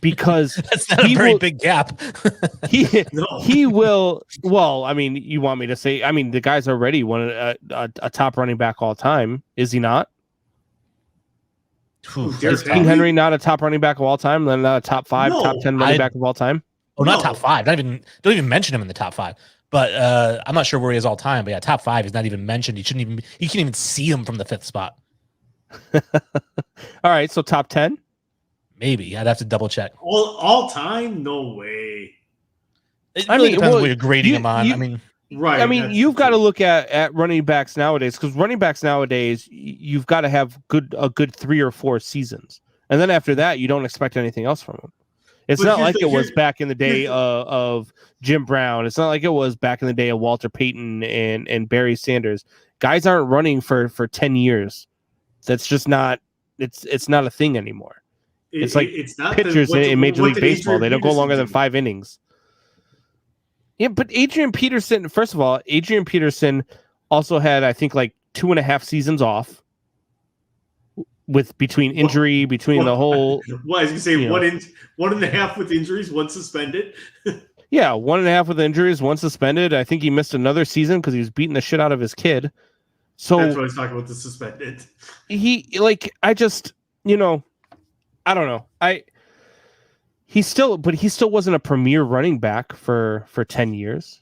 Because that's not a very big gap. he will. Well, I mean, you want me to say? I mean, the guy's already a top running back all time, is he not? Is King Henry not a top running back of all time? Then not a top 5, top 10 running back of all time? Oh, not top 5. Don't even mention him in the top 5. But I'm not sure where he is all time. But yeah, top 5 is not even mentioned. You can't even see him from the 5th spot. All right, so top 10. Maybe I'd have to double check. All time? No way. It really depends what you're grading him on. Right. I mean, you've got to look at running backs nowadays, because running backs nowadays, you've got to have a good 3 or 4 seasons, and then after that, you don't expect anything else from them. It's not like it was back in the day of Jim Brown. It's not like it was back in the day of Walter Payton and Barry Sanders. Guys aren't running for 10 years. That's just not. It's not a thing anymore. It's like it's not pitchers in Major League Baseball. They don't go longer than 5 innings. Yeah, but Adrian Peterson, first of all, Adrian Peterson also had, I think, like 2.5 seasons off between injury, between the whole. Well, I was going to say 1.5 with injuries, 1 suspended. Yeah, 1.5 with injuries, 1 suspended. I think he missed another season because he was beating the shit out of his kid. So that's what I was talking about, the suspended. I don't know. He still wasn't a premier running back for 10 years.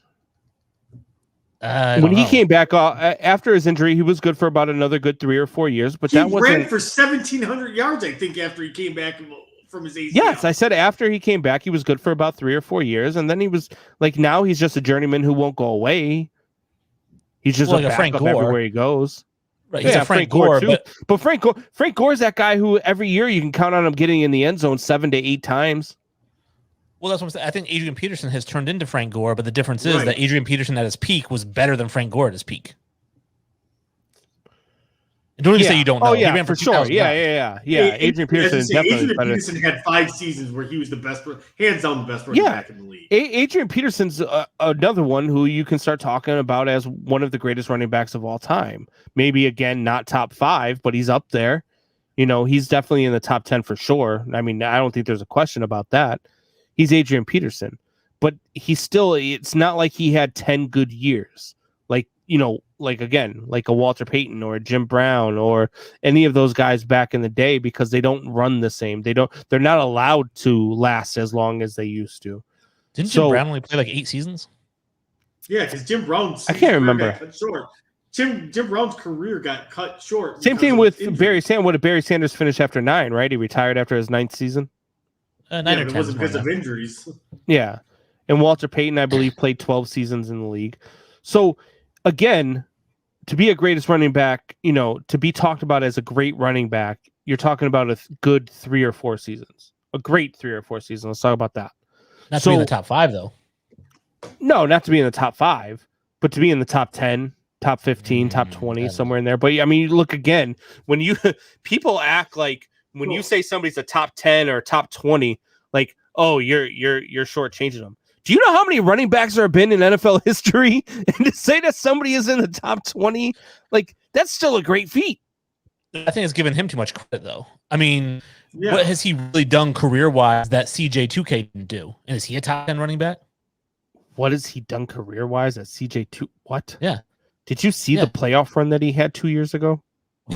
When he came back after his injury, he was good for about another good 3 or 4 years. But he ran for 1,700 yards, I think, after he came back from his ACL. Yes, I said after he came back, he was good for about 3 or 4 years, and then he was now he's just a journeyman who won't go away. He's just like a Frank Gore everywhere he goes. Right, he's a Frank Gore too. But Frank Gore's that guy who every year you can count on him getting in the end zone 7 to 8 times. Well, that's what I'm saying. I think Adrian Peterson has turned into Frank Gore, but the difference is that Adrian Peterson at his peak was better than Frank Gore at his peak. Don't even say you don't know. Oh, yeah, he ran for sure. Yeah. Adrian Peterson definitely Adrian Peterson had 5 seasons where he was the best, hands down the best running back in the league. Adrian Peterson's another one who you can start talking about as one of the greatest running backs of all time. Maybe, again, not top 5, but he's up there. He's definitely in the top 10 for sure. I mean, I don't think there's a question about that. He's Adrian Peterson. But it's not like he had 10 good years. Like a Walter Payton or a Jim Brown or any of those guys back in the day, because they don't run the same. They're not allowed to last as long as they used to. Didn't Jim Brown only play like 8 seasons? Yeah, because Jim Brown's I can't remember. Cut short. Jim Brown's career got cut short. Same thing with Barry Sanders. What did Barry Sanders finish after 9, right? He retired after his 9th season. 9 but or it 10 wasn't because of injuries. Yeah. And Walter Payton, I believe, played 12 seasons in the league. So, again, to be a greatest running back, to be talked about as a great running back, you're talking about a good 3 or 4 seasons. A great 3 or 4 seasons. Let's talk about that. Not to be in the top 5, though. No, not to be in the top 5, but to be in the top 10, top 15, top 20, somewhere in there. But, I mean, look, again, when people act like when you say somebody's a top 10 or top 20, like, oh, you're shortchanging them. Do you know how many running backs there have been in NFL history? And to say that somebody is in the top 20, that's still a great feat. I think it's given him too much credit, though. I mean, what has he really done career-wise that CJ2K didn't do? And is he a top 10 running back? What has he done career-wise at CJ2? What? Yeah. Did you see the playoff run that he had 2 years ago?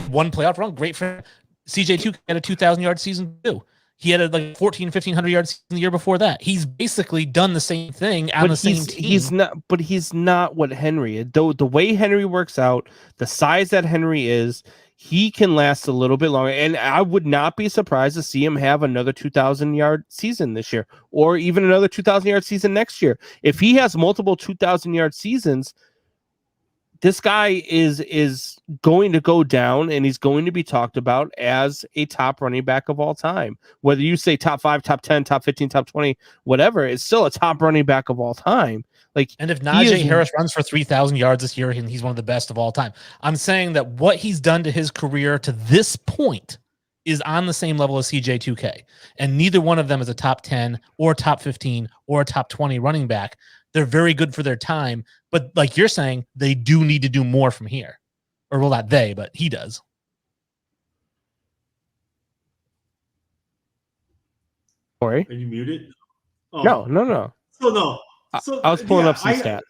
1 playoff run, great for him. CJ2 had a 2,000-yard season, too. He had like 1,500 yards the year before that. He's basically done the same thing on the same team. He's not what Henry is. The way Henry works out, the size that Henry is, he can last a little bit longer. And I would not be surprised to see him have another 2,000-yard season this year, or even another 2,000-yard season next year. If he has multiple 2,000-yard seasons, this guy is going to go down, and he's going to be talked about as a top running back of all time. Whether you say top 5, top 10, top 15, top 20, whatever, it's still a top running back of all time. And if Najee Harris runs for 3,000 yards this year, and he's one of the best of all time, I'm saying that what he's done to his career to this point is on the same level as CJ2K, and neither one of them is a top 10 or top 15 or a top 20 running back. They're very good for their time, but like you're saying, they do need to do more from here. Or well, not they, but he does. Corey? Are you muted? Oh. No. So I was pulling up some stats.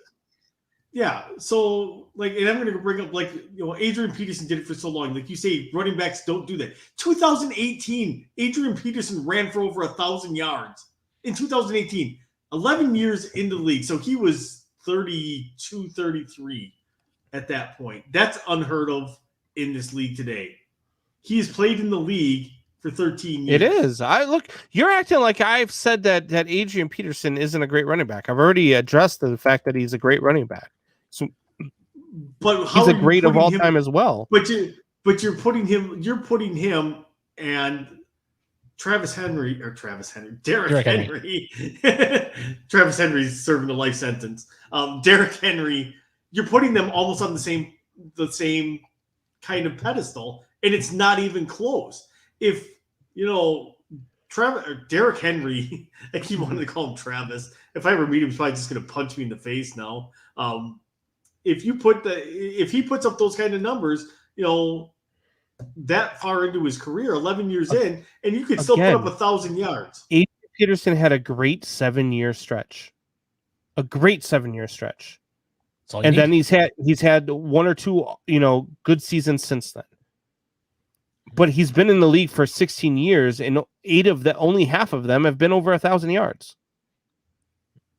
Yeah. So and I'm going to bring up Adrian Peterson did it for so long. Like you say, running backs don't do that. 2018, Adrian Peterson ran for over 1,000 yards in 2018. 11 years into the league. So he was 32, 33 at that point. That's unheard of in this league today. He has played in the league for 13 years. It is. You're acting like I've said that Adrian Peterson isn't a great running back. I've already addressed the fact that he's a great running back. So, but he's a great of all time as well. But you're putting him and Derrick Henry. Travis Henry's serving a life sentence. Derrick Henry, you're putting them almost on the same kind of pedestal, and it's not even close. If Derrick Henry, I keep wanting to call him Travis. If I ever meet him, he's probably just going to punch me in the face now. If he puts up those kind of numbers, that far into his career, 11 years in, and you could still put up 1,000 yards. Adrian Peterson had a great 7-year stretch. And then he's had one or two, good seasons since then. But he's been in the league for 16 years, and only half of them have been over 1,000 yards.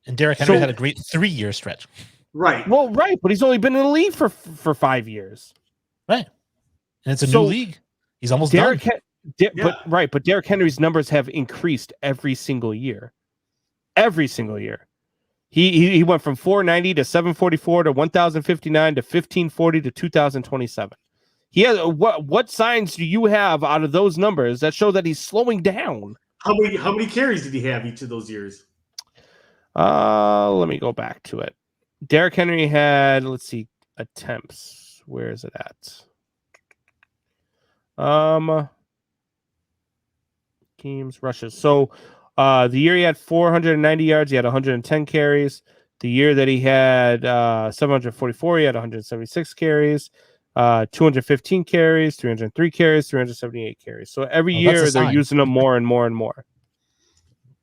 And Derrick Henry had a great 3-year stretch. Right. Well, right, but he's only been in the league for 5 years. Right. And it's a new league. He's almost done. But Derrick Henry's numbers have increased every single year. Every single year. He went from 490 to 744 to 1,059 to 1,540 to 2,027. He has what signs do you have out of those numbers that show that he's slowing down? How many carries did he have each of those years? Let me go back to it. Derrick Henry had, let's see, attempts. Where is it at? Games, rushes. So the year he had 490 yards, he had 110 carries. The year that he had 744, he had 176 carries. 215 carries, 303 carries, 378 carries. So every year they're using them more and more and more.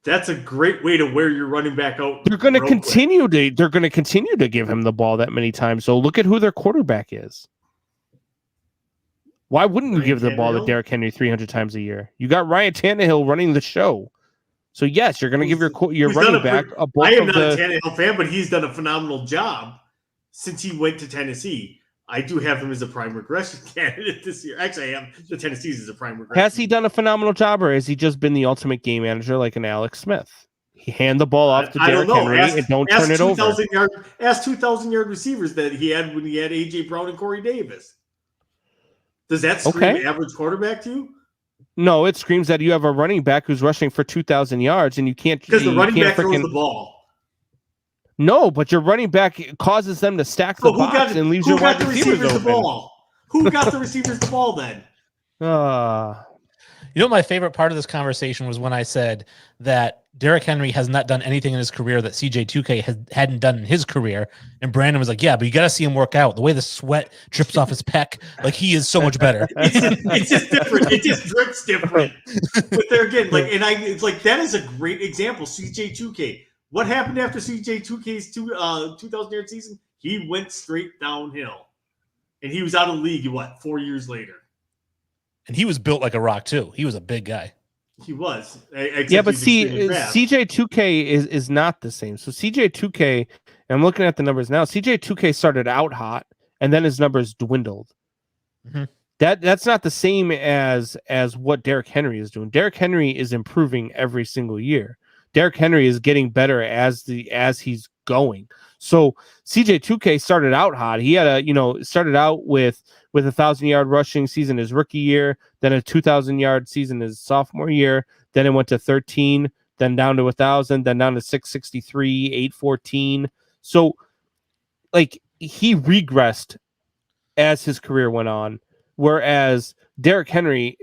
That's a great way to wear your running back out. They're going to continue to give him the ball that many times. So look at who their quarterback is. Why wouldn't you give the ball to Derrick Henry 300 times a year? You got Ryan Tannehill running the show. So yes, you're going to give your running back a ball. I am not a Tannehill fan, but he's done a phenomenal job since he went to Tennessee. I do have him as a prime regression candidate this year. Actually, I have the Tennessee's as a prime regression. Has he done a phenomenal job, or has he just been the ultimate game manager like an Alex Smith? He hand the ball off to Derrick Henry and don't turn it over. Ask 2,000-yard receivers that he had when he had A.J. Brown and Corey Davis. Does that scream average quarterback to you? No, it screams that you have a running back who's rushing for 2,000 yards and you can't. Because the running back throws the ball. No, but your running back causes them to stack the box and leaves your wide receivers open. The ball? Who got the receivers the ball then? You know, my favorite part of this conversation was when I said that Derrick Henry has not done anything in his career that CJ2K hadn't done in his career. And Brandon was like, yeah, but you got to see him work out. The way the sweat drips off his pec, like he is so much better. It's just different. It just drips different. But there again, it's like that is a great example. CJ2K. What happened after CJ2K's 2,000-yard season? He went straight downhill. And he was out of the league, 4 years later? And he was built like a rock, too. He was a big guy. He was. Yeah, but see, CJ2K is not the same. So CJ2K, I'm looking at the numbers now. CJ2K started out hot, and then his numbers dwindled. Mm-hmm. That's not the same as what Derrick Henry is doing. Derrick Henry is improving every single year. Derrick Henry is getting better as he's going. So CJ2K started out hot. He had started out with 1,000-yard rushing season his rookie year, then a 2,000-yard season his sophomore year. Then it went to 13, then down to 1,000, then down to 663, 814. So, like, he regressed as his career went on, whereas Derrick Henry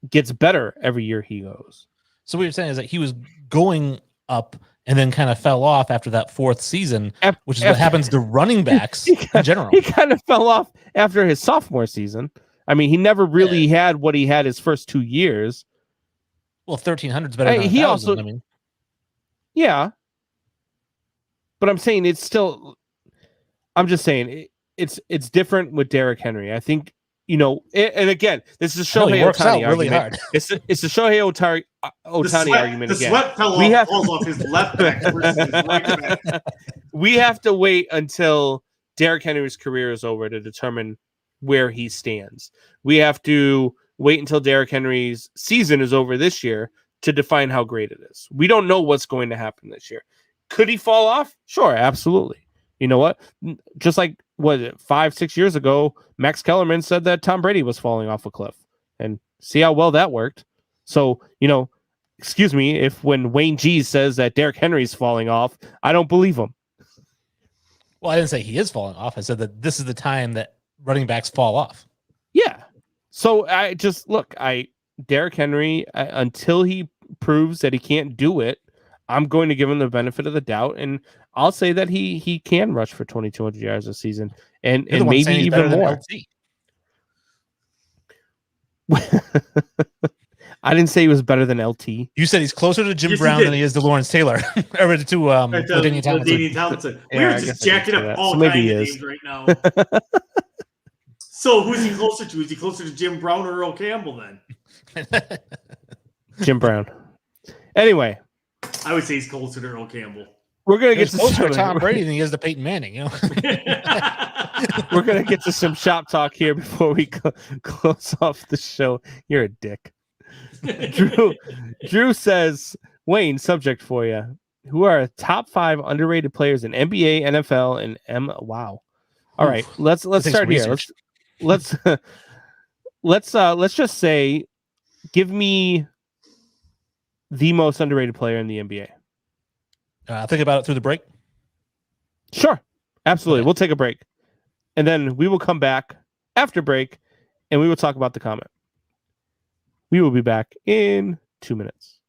gets better every year he goes. So what you're saying is that he was going up and then kind of fell off after that fourth season, which is what happens to running backs in general. He kind of fell off after his sophomore season. I mean, he never really had what he had his first 2 years. Well, 1,300 is better than 1,000. He also, I mean, yeah. But I'm saying it's still. I'm just saying it's different with Derrick Henry. I think and again, this is a Shohei Ohtani really argument. Hard. It's a Shohei Ohtani argument the again. Sweat fell off his left back versus his right back. We have to wait until Derrick Henry's career is over to determine where he stands. We have to wait until Derrick Henry's season is over this year to define how great it is. We don't know what's going to happen this year. Could he fall off? Sure, absolutely. You know what? Just like 5-6 years ago, Max Kellerman said that Tom Brady was falling off a cliff, and see how well that worked. So, excuse me, if when Wayne G says that Derrick Henry's falling off, I don't believe him. Well, I didn't say he is falling off. I said that this is the time that running backs fall off. Yeah. So I just Derrick Henry, until he proves that he can't do it, I'm going to give him the benefit of the doubt, and I'll say that he can rush for 2,200 yards a season, and maybe even more. I didn't say he was better than LT. You said he's closer to Jim Brown than he is to Lawrence Taylor, or to LaDainian Tomlinson. We're just jacking up all kinds of names right now. So who's he closer to? Is he closer to Jim Brown or Earl Campbell then? Jim Brown. Anyway. I would say he's closer to Earl Campbell. We're gonna get closer to Tom Brady than he is to Peyton Manning. We're gonna get to some shop talk here before we close off the show. You're a dick. Drew says, Wayne, subject for you. Who are top 5 underrated players in NBA, NFL, and Wow. All right, let's start here. Let's just say, give me the most underrated player in the NBA. Think about it through the break. Sure. Absolutely. Okay. We'll take a break. And then we will come back after break and we will talk about the comment. We will be back in 2 minutes.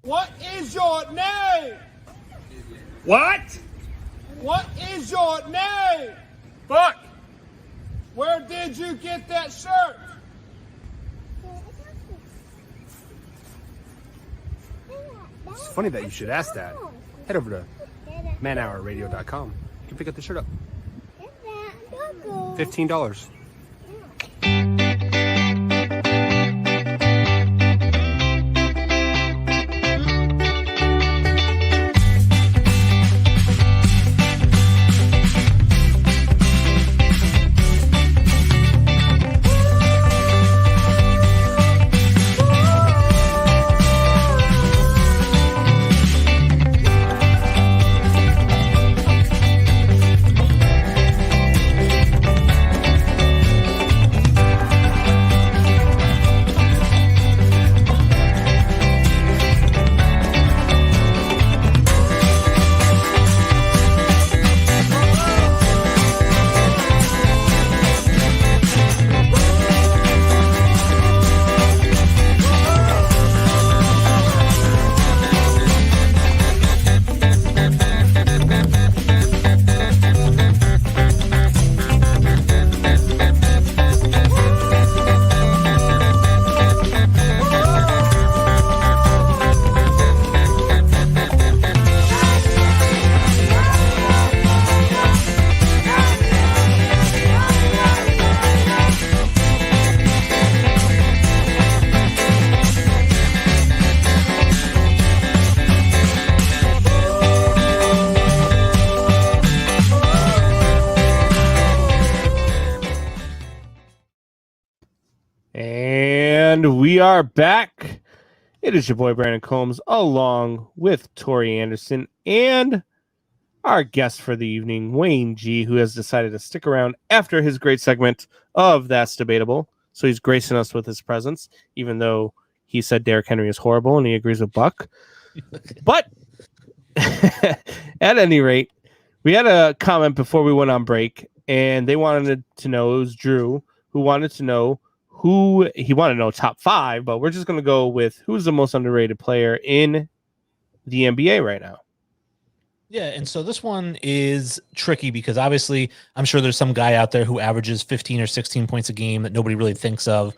What is your name? What? What is your name? Fuck. Where did you get that shirt? It's funny that you should ask that. Head over to manhourradio.com. You can pick up the shirt up. $15. We are back. It is your boy Brandon Combs, along with Tori Anderson and our guest for the evening, Wayne G, who has decided to stick around after his great segment of That's Debatable. So he's gracing us with his presence, even though he said Derrick Henry is horrible and he agrees with Buck. But at any rate, we had a comment before we went on break, and they wanted to know, it was Drew, who wanted to know who he wanted to know top 5, but we're just going to go with who's the most underrated player in the NBA right now. Yeah, and so this one is tricky because obviously I'm sure there's some guy out there who averages 15 or 16 points a game that nobody really thinks of,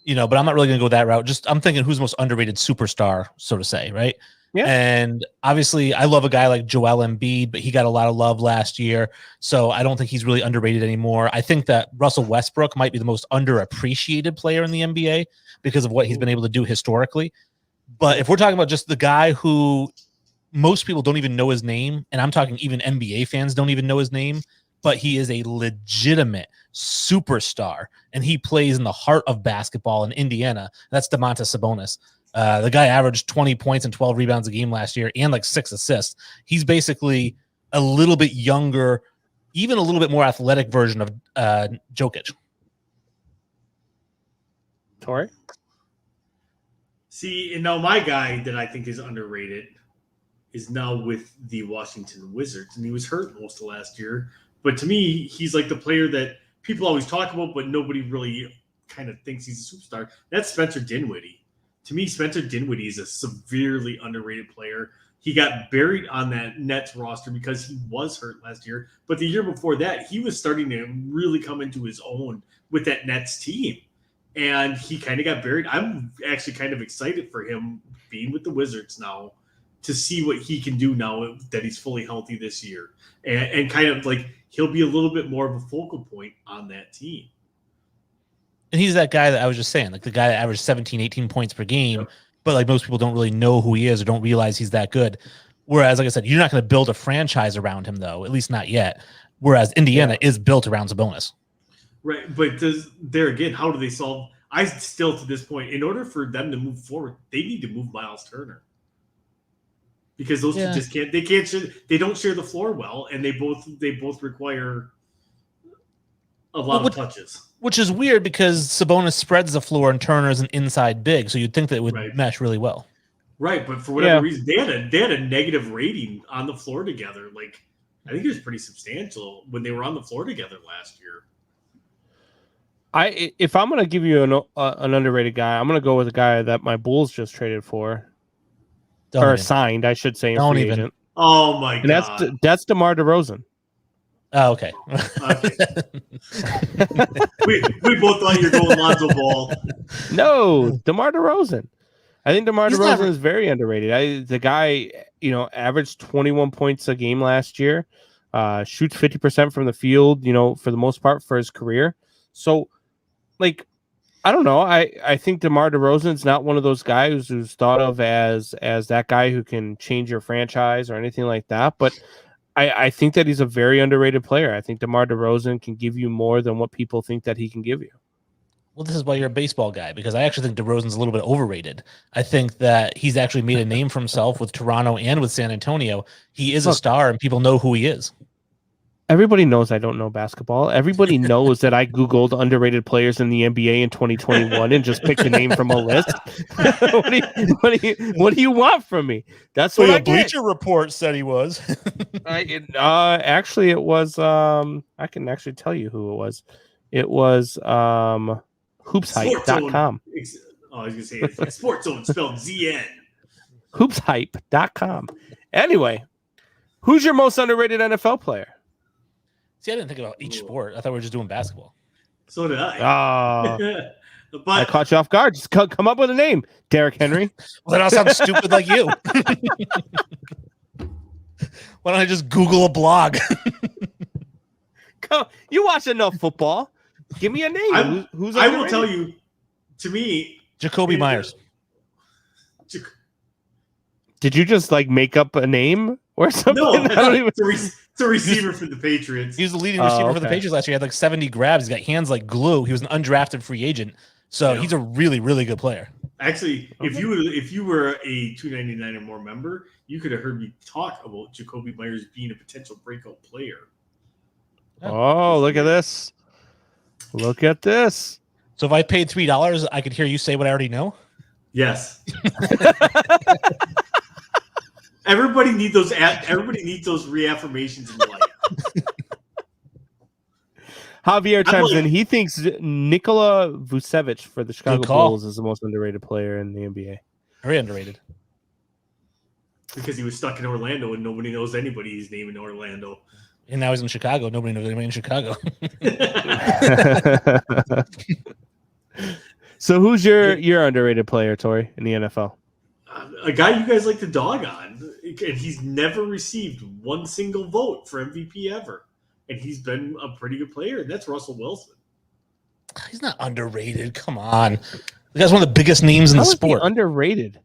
but I'm not really going to go that route. Just I'm thinking who's the most underrated superstar, so to say, right? Yeah. And obviously I love a guy like Joel Embiid, but he got a lot of love last year, so I don't think he's really underrated anymore. I think that Russell Westbrook might be the most underappreciated player in the NBA because of what he's been able to do historically. But if we're talking about just the guy who most people don't even know his name, and I'm talking even NBA fans don't even know his name, but he is a legitimate superstar, and he plays in the heart of basketball in Indiana. That's Domantas Sabonis. The guy averaged 20 points and 12 rebounds a game last year and like 6 assists. He's basically a little bit younger, even a little bit more athletic version of Jokic. Tori? See, and now my guy that I think is underrated is now with the Washington Wizards, and he was hurt most of last year. But to me, he's like the player that people always talk about, but nobody really kind of thinks he's a superstar. That's Spencer Dinwiddie. To me, Spencer Dinwiddie is a severely underrated player. He got buried on that Nets roster because he was hurt last year. But the year before that, he was starting to really come into his own with that Nets team. And he kind of got buried. I'm actually kind of excited for him being with the Wizards now to see what he can do now that he's fully healthy this year. And kind of like he'll be a little bit more of a focal point on that team. And he's that guy that I was just saying, like the guy that averaged 17, 18 points per game, but like most people don't really know who he is or don't realize he's that good. Whereas, like I said, you're not going to build a franchise around him, though, at least not yet. Whereas Indiana is built around Sabonis. Right. But there again, how do they solve? I still, to this point, in order for them to move forward, they need to move Miles Turner. Because those two just can't. They can't. They don't share the floor well, and they both require a lot of touches. Which is weird because Sabonis spreads the floor and Turner's an inside big, so you'd think that it would mesh really well. Right, but for whatever reason, they had a negative rating on the floor together. Like, I think it was pretty substantial when they were on the floor together last year. If I'm gonna give you an underrated guy, I'm gonna go with a guy that my Bulls just traded for. Signed, I should say, in free agent. Oh my god, and that's DeMar DeRozan. Oh, okay. we both thought you were going Lonzo Ball. No, DeMar DeRozan. I think DeMar DeRozan is very underrated. The guy, averaged 21 points a game last year. Shoots 50% from the field. For the most part for his career. So, like, I don't know. I think DeMar DeRozan's not one of those guys who's thought of as that guy who can change your franchise or anything like that. But I think that he's a very underrated player. I think DeMar DeRozan can give you more than what people think that he can give you. Well, this is why you're a baseball guy, because I actually think DeRozan's a little bit overrated. I think that he's actually made a name for himself with Toronto and with San Antonio. He is a star, and people know who he is. Everybody knows I don't know basketball. Everybody knows that I Googled underrated players in the NBA in 2021 and just picked a name from a list. What do you want from me? That's what I get. Bleacher Report said he was. Actually, it was. I can actually tell you who it was. It was hoopshype.com. I was going to say it's like Sports Zone spelled ZN. Hoopshype.com. Anyway, who's your most underrated NFL player? See, I didn't think about each sport. I thought we were just doing basketball. So did I. But I caught you off guard. Just come up with a name, Derrick Henry. Well, then I'll sound stupid like you. Why don't I just Google a blog? You watch enough football. Give me a name. Who's I will tell you. To me, Jacoby Myers. Did you just make up a name or something? No, it's a receiver for the Patriots. He was the leading receiver for the Patriots last year. He had 70 grabs. He's got hands like glue. He was an undrafted free agent. So he's a really, really good player. Actually, if you were a $2.99 or more member, you could have heard me talk about Jacoby Myers being a potential breakout player. Oh, look at this. Look at this. So if I paid $3, I could hear you say what I already know. Yes. Everybody needs those reaffirmations in life. Javier chimes in. He thinks Nikola Vucevic for the Chicago Bulls is the most underrated player in the NBA. Very underrated. Because he was stuck in Orlando and nobody knows anybody's name in Orlando. And now he's in Chicago. Nobody knows anybody in Chicago. So who's your underrated player, Tori, in the NFL? A guy you guys like to dog on. And he's never received one single vote for MVP ever. And he's been a pretty good player, and that's Russell Wilson. He's not underrated. Come on. The guy's one of the biggest names in the sport. Underrated.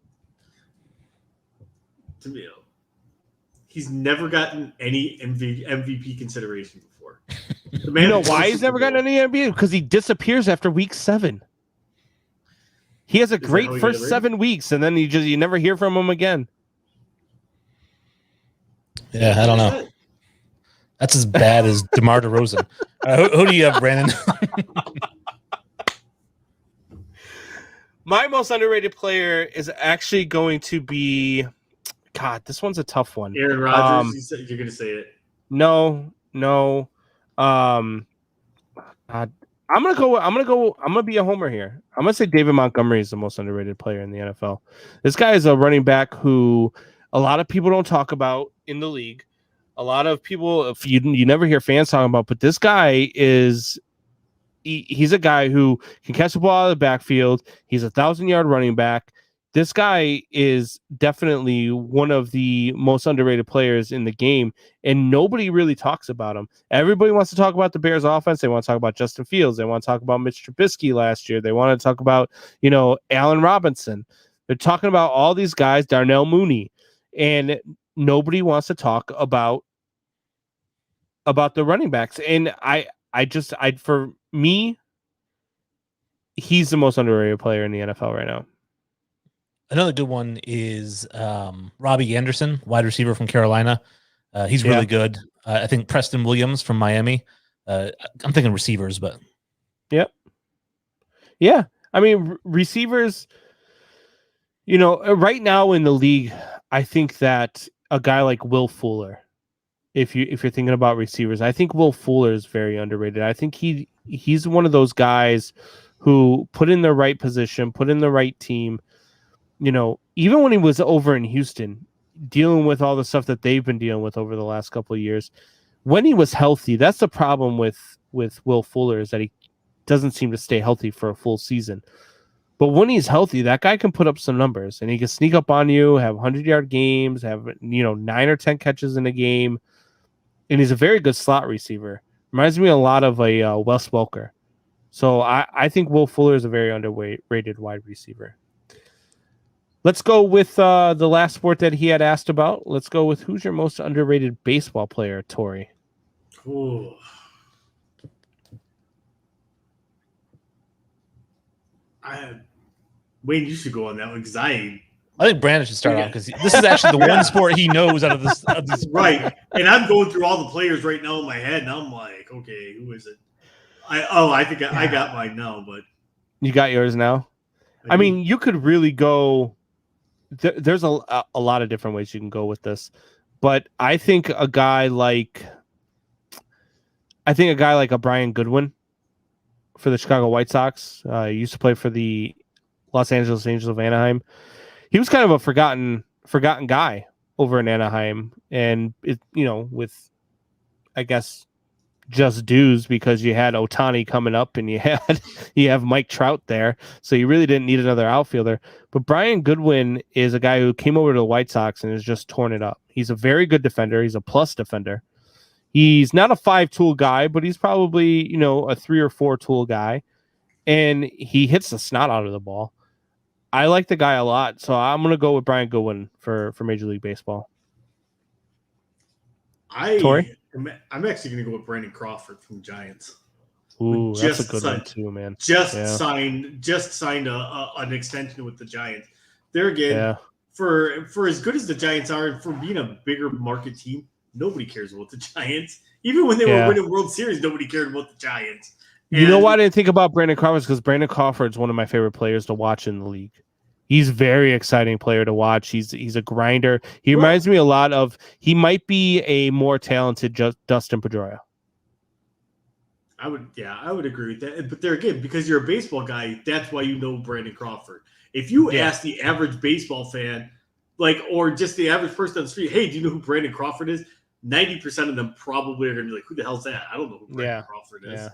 To me, he's never gotten any MVP consideration before. The man you know why he's never gotten any MVP? Because he disappears after week 7. He has a great first 7 weeks, and then you never hear from him again. Yeah, I don't know. That's as bad as DeMar DeRozan. Who do you have, Brandon? My most underrated player is actually going to be... God, this one's a tough one. Aaron Rodgers, you're going to say it. No. God, I'm gonna be a homer here. I'm gonna say David Montgomery is the most underrated player in the NFL. This guy is a running back who a lot of people don't talk about in the league. A lot of people, if you never hear fans talking about, but this guy is he's a guy who can catch the ball out of the backfield. He's a 1,000-yard running back. This guy is definitely one of the most underrated players in the game, and nobody really talks about him. Everybody wants to talk about the Bears offense. They want to talk about Justin Fields. They want to talk about Mitch Trubisky last year. They want to talk about, Allen Robinson. They're talking about all these guys, Darnell Mooney, and nobody wants to talk about the running backs. And for me, he's the most underrated player in the NFL right now. Another good one is Robbie Anderson, wide receiver from Carolina. He's really good. I think Preston Williams from Miami. I'm thinking receivers, but yep. Yeah. I mean, receivers, right now in the league, I think that a guy like Will Fuller, if you're thinking about receivers, I think Will Fuller is very underrated. I think he's one of those guys who put in the right position, put in the right team. Even when he was over in Houston, dealing with all the stuff that they've been dealing with over the last couple of years, when he was healthy, that's the problem with Will Fuller, is that he doesn't seem to stay healthy for a full season. But when he's healthy, that guy can put up some numbers, and he can sneak up on you, have 100-yard games, have 9 or 10 catches in a game, and he's a very good slot receiver. Reminds me a lot of a Wes Welker. So I think Will Fuller is a very underrated wide receiver. Let's go with the last sport that he had asked about. Let's go with who's your most underrated baseball player, Tori? Ooh. Wayne, you should go on that one, because I think Brandon should start off, because this is actually the one sport he knows out of this. Right. And I'm going through all the players right now in my head, and I'm like, okay, who is it? I think I got mine now, but you got yours now. I mean, you could really go. There's a lot of different ways you can go with this, but I think a guy like a Brian Goodwin for the Chicago White Sox. He used to play for the Los Angeles Angels of Anaheim. He was kind of a forgotten guy over in Anaheim, and with, I guess, just dues, because you had Ohtani coming up and you have Mike Trout there, so you really didn't need another outfielder. But Brian Goodwin is a guy who came over to the White Sox and has just torn it up. He's a very good defender. He's a plus defender. He's not a 5-tool guy, but he's probably a 3 or 4-tool guy, and he hits the snot out of the ball. I like the guy a lot, so I'm gonna go with Brian Goodwin for Major League Baseball. Tori? I'm actually going to go with Brandon Crawford from Giants. Ooh, that's a Just good signed- one too, man. Just Yeah. signed an extension with the Giants. There again, Yeah. for as good as the Giants are, and for being a bigger market team, nobody cares about the Giants. Even when they Yeah. were winning World Series, nobody cared about the Giants. You know And- why I didn't think about Brandon Crawford? Because Brandon Crawford's one of my favorite players to watch in the league. He's a very exciting player to watch. He's a grinder. He reminds me a lot of. He might be a more talented Dustin Pedroia. I would agree with that. But there again, because you're a baseball guy, that's why you know Brandon Crawford. If you ask the average baseball fan, or just the average person on the street, hey, do you know who Brandon Crawford is? 90% of them probably are going to be like, who the hell's that? I don't know who Brandon Crawford is. Yeah.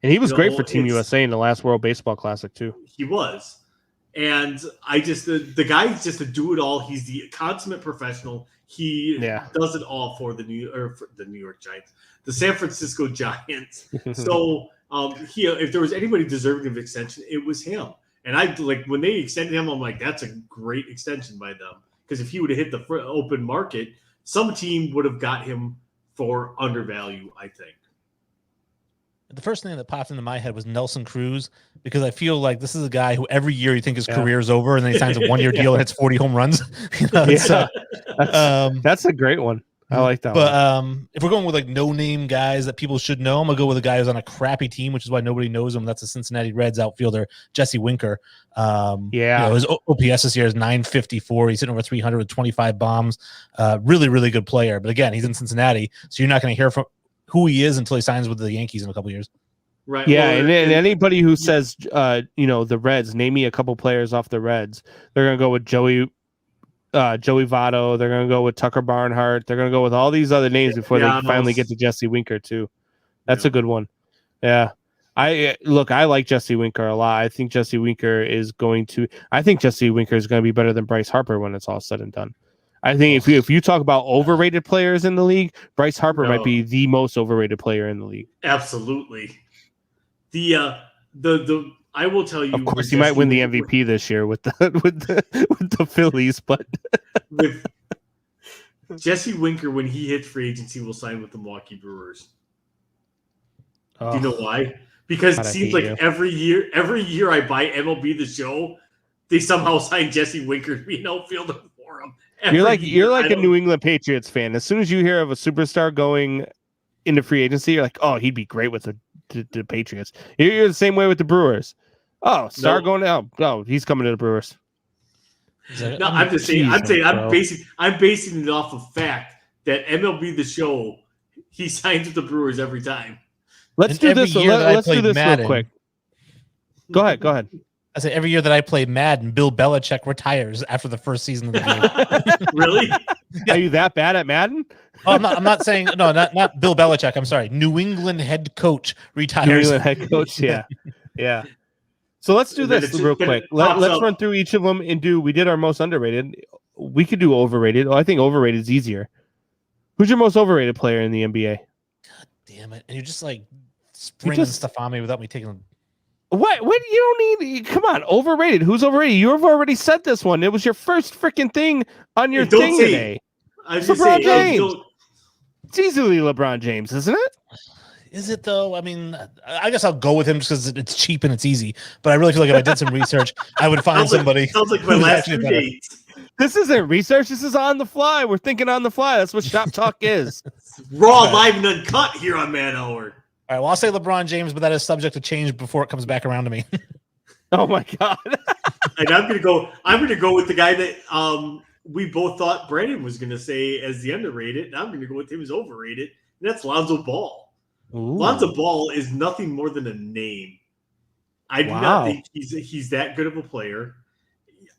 And he was You great know, for Team USA in the last World Baseball Classic too. He was. And I just the guy's just a do-it-all. He's the consummate professional. He does it all for the New York Giants, the San Francisco Giants. So if there was anybody deserving of extension, it was him. And I when they extended him, I'm like, that's a great extension by them. Because if he would have hit the open market, some team would have got him for undervalue, I think. The first thing that popped into my head was Nelson Cruz, because I feel like this is a guy who every year you think his career is over, and then he signs a 1-year deal and hits 40 home runs. That's a great one. I like that but one. If we're going with no-name guys that people should know, I'm gonna go with a guy who's on a crappy team, which is why nobody knows him. That's the Cincinnati Reds outfielder Jesse Winker. His OPS this year is 954. He's hitting over 300 with 25 bombs. Really, really good player. But again, he's in Cincinnati, so you're not going to hear from who he is until he signs with the Yankees in a couple years. Right. Yeah, and anybody who says, the Reds, name me a couple players off the Reds, they're gonna go with Joey Votto. They're gonna go with Tucker Barnhart. They're gonna go with all these other names before they finally get to Jesse Winker too. That's a good one. Yeah, I like Jesse Winker a lot. I think Jesse Winker is going to be better than Bryce Harper when it's all said and done. I think if you talk about overrated players in the league, Bryce Harper might be the most overrated player in the league. Absolutely. I will tell you. Of course, he might win the MVP this year with the Phillies, but with Jesse Winker, when he hits free agency, will sign with the Milwaukee Brewers. Do you know why? Because it seems like every year I buy MLB The Show, they somehow sign Jesse Winker to be an outfielder for him. You're like a New England Patriots fan. As soon as you hear of a superstar going into free agency, you're like, oh, he'd be great with the Patriots. You're the same way with the Brewers. Oh, going out. Oh, he's coming to the Brewers. No, I'm just saying. I'm basing it off of fact that MLB The Show, he signs with the Brewers every time. Let's do this real quick. Go ahead. I say every year that I play Madden, Bill Belichick retires after the first season of the game. Really? Are you that bad at Madden? Oh, I'm not saying not Bill Belichick. I'm sorry. New England head coach retires. New England head coach. Yeah. So let's do this real quick. Let's run through each of them and we did our most underrated. We could do overrated. I think overrated is easier. Who's your most overrated player in the NBA? God damn it! And you're just springing stuff on me without me taking them. What? You don't need. Come on, overrated. Who's overrated? You've already said this one. It was your first freaking thing on your thing today. LeBron James. It's easily LeBron James, isn't it? Is it though? I mean, I guess I'll go with him just because it's cheap and it's easy. But I really feel like if I did some research, I would find somebody. Sounds like my last 2 dates. This isn't research. This is on the fly. We're thinking on the fly. That's what Shop Talk is. Raw, live, and uncut here on Man Hour. All right, well, I'll say LeBron James, but that is subject to change before it comes back around to me. Oh my god! And I'm gonna go with the guy that we both thought Brandon was gonna say as the underrated, and I'm gonna go with him as overrated, and that's Lonzo Ball. Ooh. Lonzo Ball is nothing more than a name. I do not think he's that good of a player.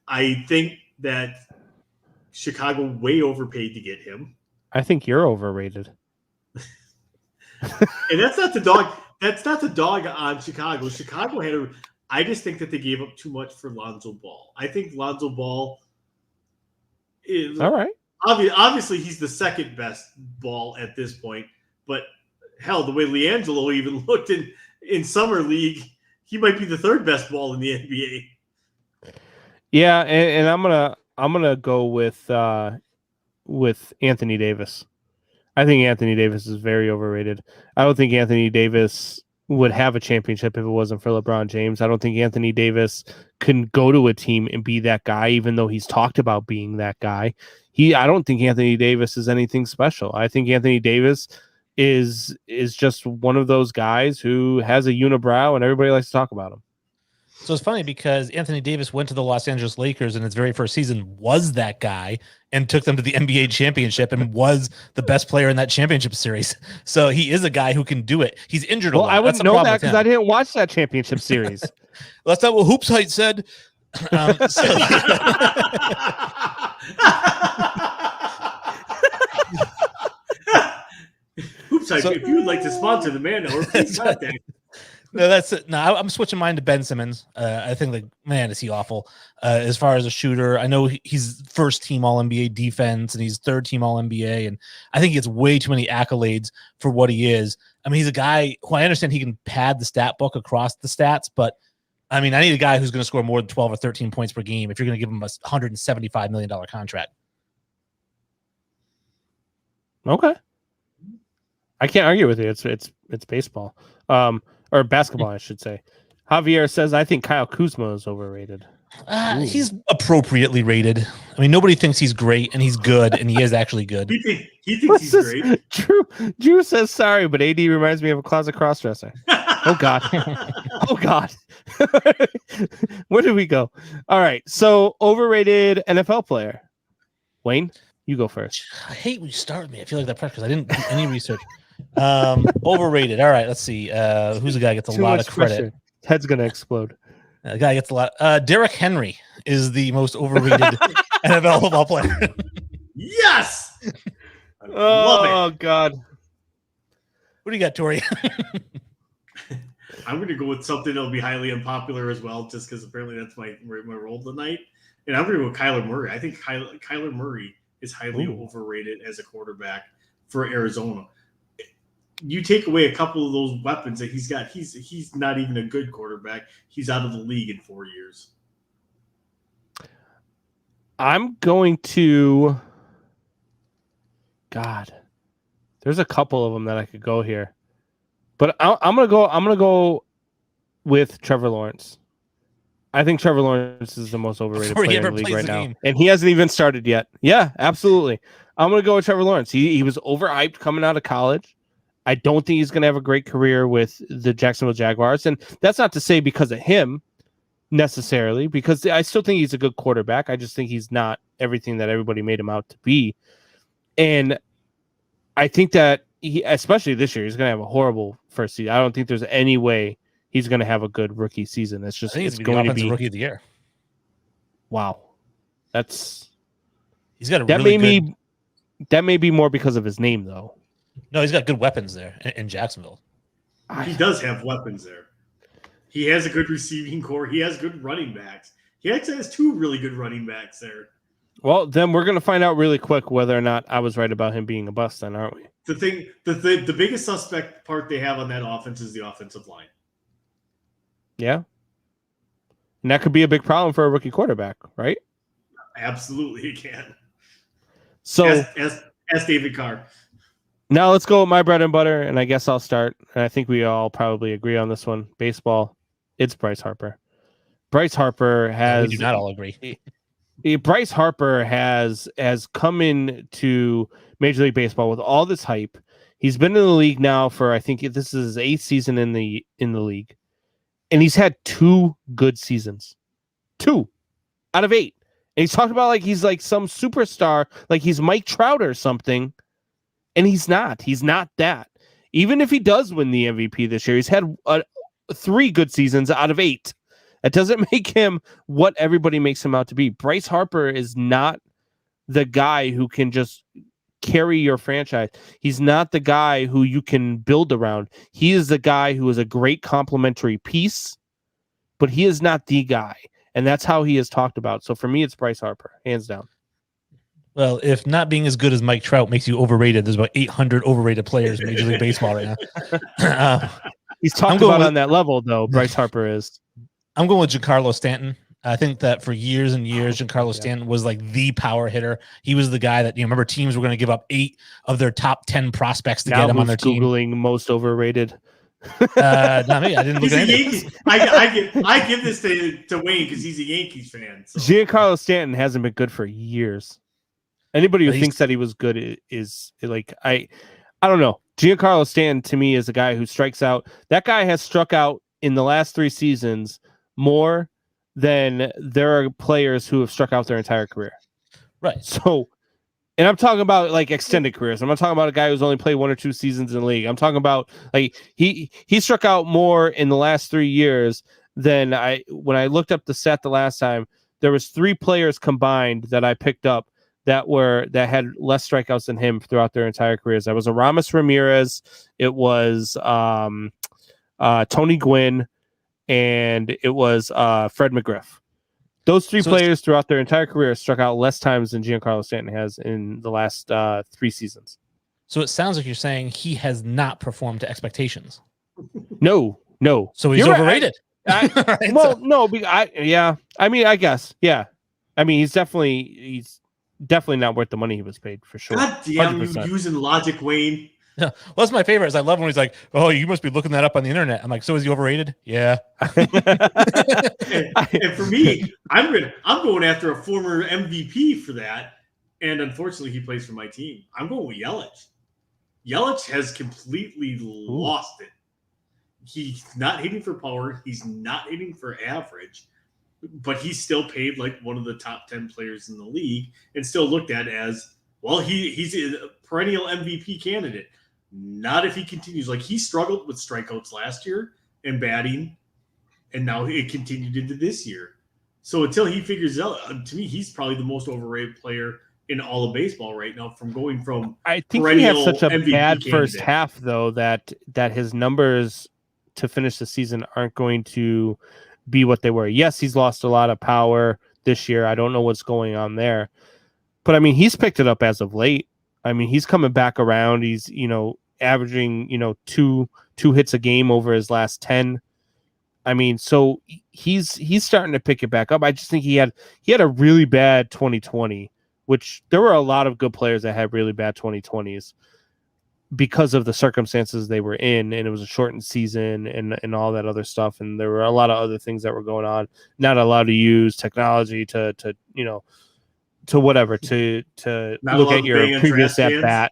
I think that Chicago way overpaid to get him. I think you're overrated. And that's not the dog. That's not the dog on Chicago. Chicago had I just think that they gave up too much for Lonzo Ball. I think Lonzo Ball is all right. Obviously, he's the second best ball at this point. But hell, the way LiAngelo even looked in summer league, he might be the third best ball in the NBA. Yeah, and I'm gonna go with Anthony Davis. I think Anthony Davis is very overrated. I don't think Anthony Davis would have a championship if it wasn't for LeBron James. I don't think Anthony Davis can go to a team and be that guy, even though he's talked about being that guy. I don't think Anthony Davis is anything special. I think Anthony Davis is just one of those guys who has a unibrow and everybody likes to talk about him. So it's funny because Anthony Davis went to the Los Angeles Lakers in his very first season, was that guy, and took them to the NBA championship and was the best player in that championship series. So he is a guy who can do it. He's injured a lot. I wouldn't know that because I didn't watch that championship series. That's not what Hoops Height said. Hoops Height, if you would like to sponsor the Man Hour, please contact. No, that's it. No, I'm switching mine to Ben Simmons. I think, like, man, is he awful as far as a shooter. I know he's first team All NBA defense and he's third team All NBA, and I think he gets way too many accolades for what he is. I mean, he's a guy who I understand he can pad the stat book across the stats, but I mean, I need a guy who's going to score more than 12 or 13 points per game if you're going to give him a $175 million contract. Okay, I can't argue with you. It's baseball. Or basketball, I should say. Javier says, I think Kyle Kuzma is overrated. He's appropriately rated. I mean, nobody thinks he's great, and he's good, and he is actually good. He thinks he's great. Drew says, sorry, but AD reminds me of a closet crossdresser. Oh, God. Oh, God. Where did we go? All right. So, overrated NFL player. Wayne, you go first. I hate when you start with me. I feel like that pressure because I didn't do any research. Overrated. All right, let's see. Who's the guy who gets a lot of credit? Pressure. Head's gonna explode. The guy gets a lot. Derrick Henry is the most overrated NFL football player. Yes. Oh God. What do you got, Tori? I'm going to go with something that'll be highly unpopular as well, just because apparently that's my role tonight. And I'm going to go with Kyler Murray. I think Kyler Murray is highly overrated as a quarterback for Arizona. You take away a couple of those weapons that he's got, he's not even a good quarterback. He's out of the league in 4 years. I'm going to God. There's a couple of them that I could go here. But I'm gonna go with Trevor Lawrence. I think Trevor Lawrence is the most overrated player in the league right now. And he hasn't even started yet. Yeah, absolutely. I'm gonna go with Trevor Lawrence. He was overhyped coming out of college. I don't think he's gonna have a great career with the Jacksonville Jaguars. And that's not to say because of him necessarily, because I still think he's a good quarterback. I just think he's not everything that everybody made him out to be. And I think that he, especially this year, he's going to have a horrible first season. I don't think there's any way he's going to have a good rookie season. It's just it's going to be rookie of the year. Wow, he's got a really good... That may be more because of his name, though. No, he's got good weapons there in Jacksonville. He does have weapons there. He has a good receiving core. He has good running backs. He actually has two really good running backs there. Well, then we're going to find out really quick whether or not I was right about him being a bust, then, aren't we? The biggest suspect part they have on that offense is the offensive line. Yeah. And that could be a big problem for a rookie quarterback, right? Absolutely, it can. So ask David Carr. Now let's go with my bread and butter, and I guess I'll start. And I think we all probably agree on this one. Baseball, it's Bryce Harper. Bryce Harper has... We do not all agree. Bryce Harper has come into Major League Baseball with all this hype. He's been in the league now for, I think this is his 8th season in the league. And he's had 2 good seasons. 2 out of 8. And he's talked about like he's like some superstar, like he's Mike Trout or something. And he's not. He's not that. Even if he does win the MVP this year, he's had 3 good seasons out of 8. That doesn't make him what everybody makes him out to be. Bryce Harper is not the guy who can just carry your franchise. He's not the guy who you can build around. He is the guy who is a great complementary piece, but he is not the guy. And that's how he is talked about. So for me, it's Bryce Harper, hands down. Well, if not being as good as Mike Trout makes you overrated, there's about 800 overrated players in Major League Baseball right now. He's talked about on that level, though, Bryce Harper is. I'm going with Giancarlo Stanton. I think that for years and years, Giancarlo Stanton was like the power hitter. He was the guy that, remember teams were going to give up 8 of their top 10 prospects to get him on their team. Googling most overrated. Not me. I didn't look He's at a anything. Yankees. I give this to Wayne because he's a Yankees fan. So. Giancarlo Stanton hasn't been good for years. Anybody who But he's- thinks that he was good is like I don't know. Giancarlo Stanton to me is a guy who strikes out. That guy has struck out in the last 3 seasons more than there are players who have struck out their entire career. Right. So, and I'm talking about like extended careers. I'm not talking about a guy who's only played 1 or 2 seasons in the league. I'm talking about like he struck out more in the last 3 years than when I looked up the stat the last time. There was 3 players combined that I picked up that had less strikeouts than him throughout their entire careers. That was Aramis Ramirez, it was Tony Gwynn, and it was Fred McGriff. Those 3 players throughout their entire career struck out less times than Giancarlo Stanton has in the last 3 seasons. So it sounds like you're saying he has not performed to expectations. No. So he's overrated. No, I mean, I guess, yeah. I mean, he's definitely not worth the money he was paid for sure. God damn 100%. you using logic, Wayne. Well, that's my favorite. Is I love when he's like, "Oh, you must be looking that up on the internet." I'm like, "So is he overrated?" Yeah. And for me, I'm going after a former MVP for that, and unfortunately, he plays for my team. I'm going with Yelich. Yelich has completely lost it. He's not hitting for power. He's not hitting for average, but he's still paid like one of the top 10 players in the league, and still looked at as well. He's a perennial MVP candidate. Not if he continues. Like, he struggled with strikeouts last year and batting, and now it continued into this year. So until he figures out, to me, he's probably the most overrated player in all of baseball right now. From going from I think he had such a MVP bad first candidate. half, though, that his numbers to finish the season aren't going to be what they were. Yes, he's lost a lot of power this year. I don't know what's going on there, but I mean, he's picked it up as of late. I mean, he's coming back around. He's, averaging, 2 hits a game over his last 10. I mean, so he's starting to pick it back up. I just think he had a really bad 2020, which there were a lot of good players that had really bad 2020s because of the circumstances they were in, and it was a shortened season and all that other stuff. And there were a lot of other things that were going on, not allowed to use technology to whatever, to Not look allowed at to your bang on previous trash at bat.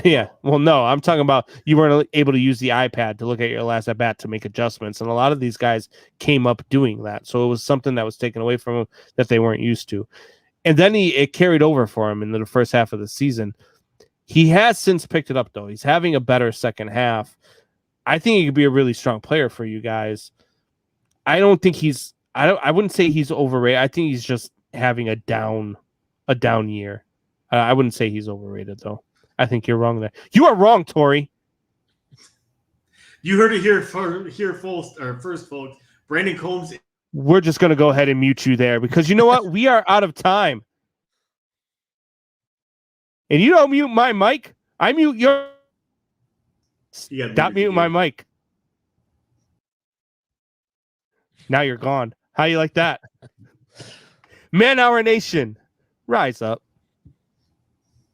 Yeah, well, no, I'm talking about you weren't able to use the iPad to look at your last at bat to make adjustments, and a lot of these guys came up doing that. So it was something that was taken away from them that they weren't used to, and then it carried over for him in the first half of the season. He has since picked it up, though. He's having a better second half. I think he could be a really strong player for you guys. I don't think he's. I wouldn't say he's overrated. I think he's just having a down year. I wouldn't say he's overrated, though. I think you're wrong there. You are wrong, Tori. You heard it here first, folks. Brandon Combs. We're just going to go ahead and mute you there because you know what? We are out of time. And you don't mute my mic. I mute your. Stop muting my mic. Now you're gone. How you like that? Man Hour Nation, rise up.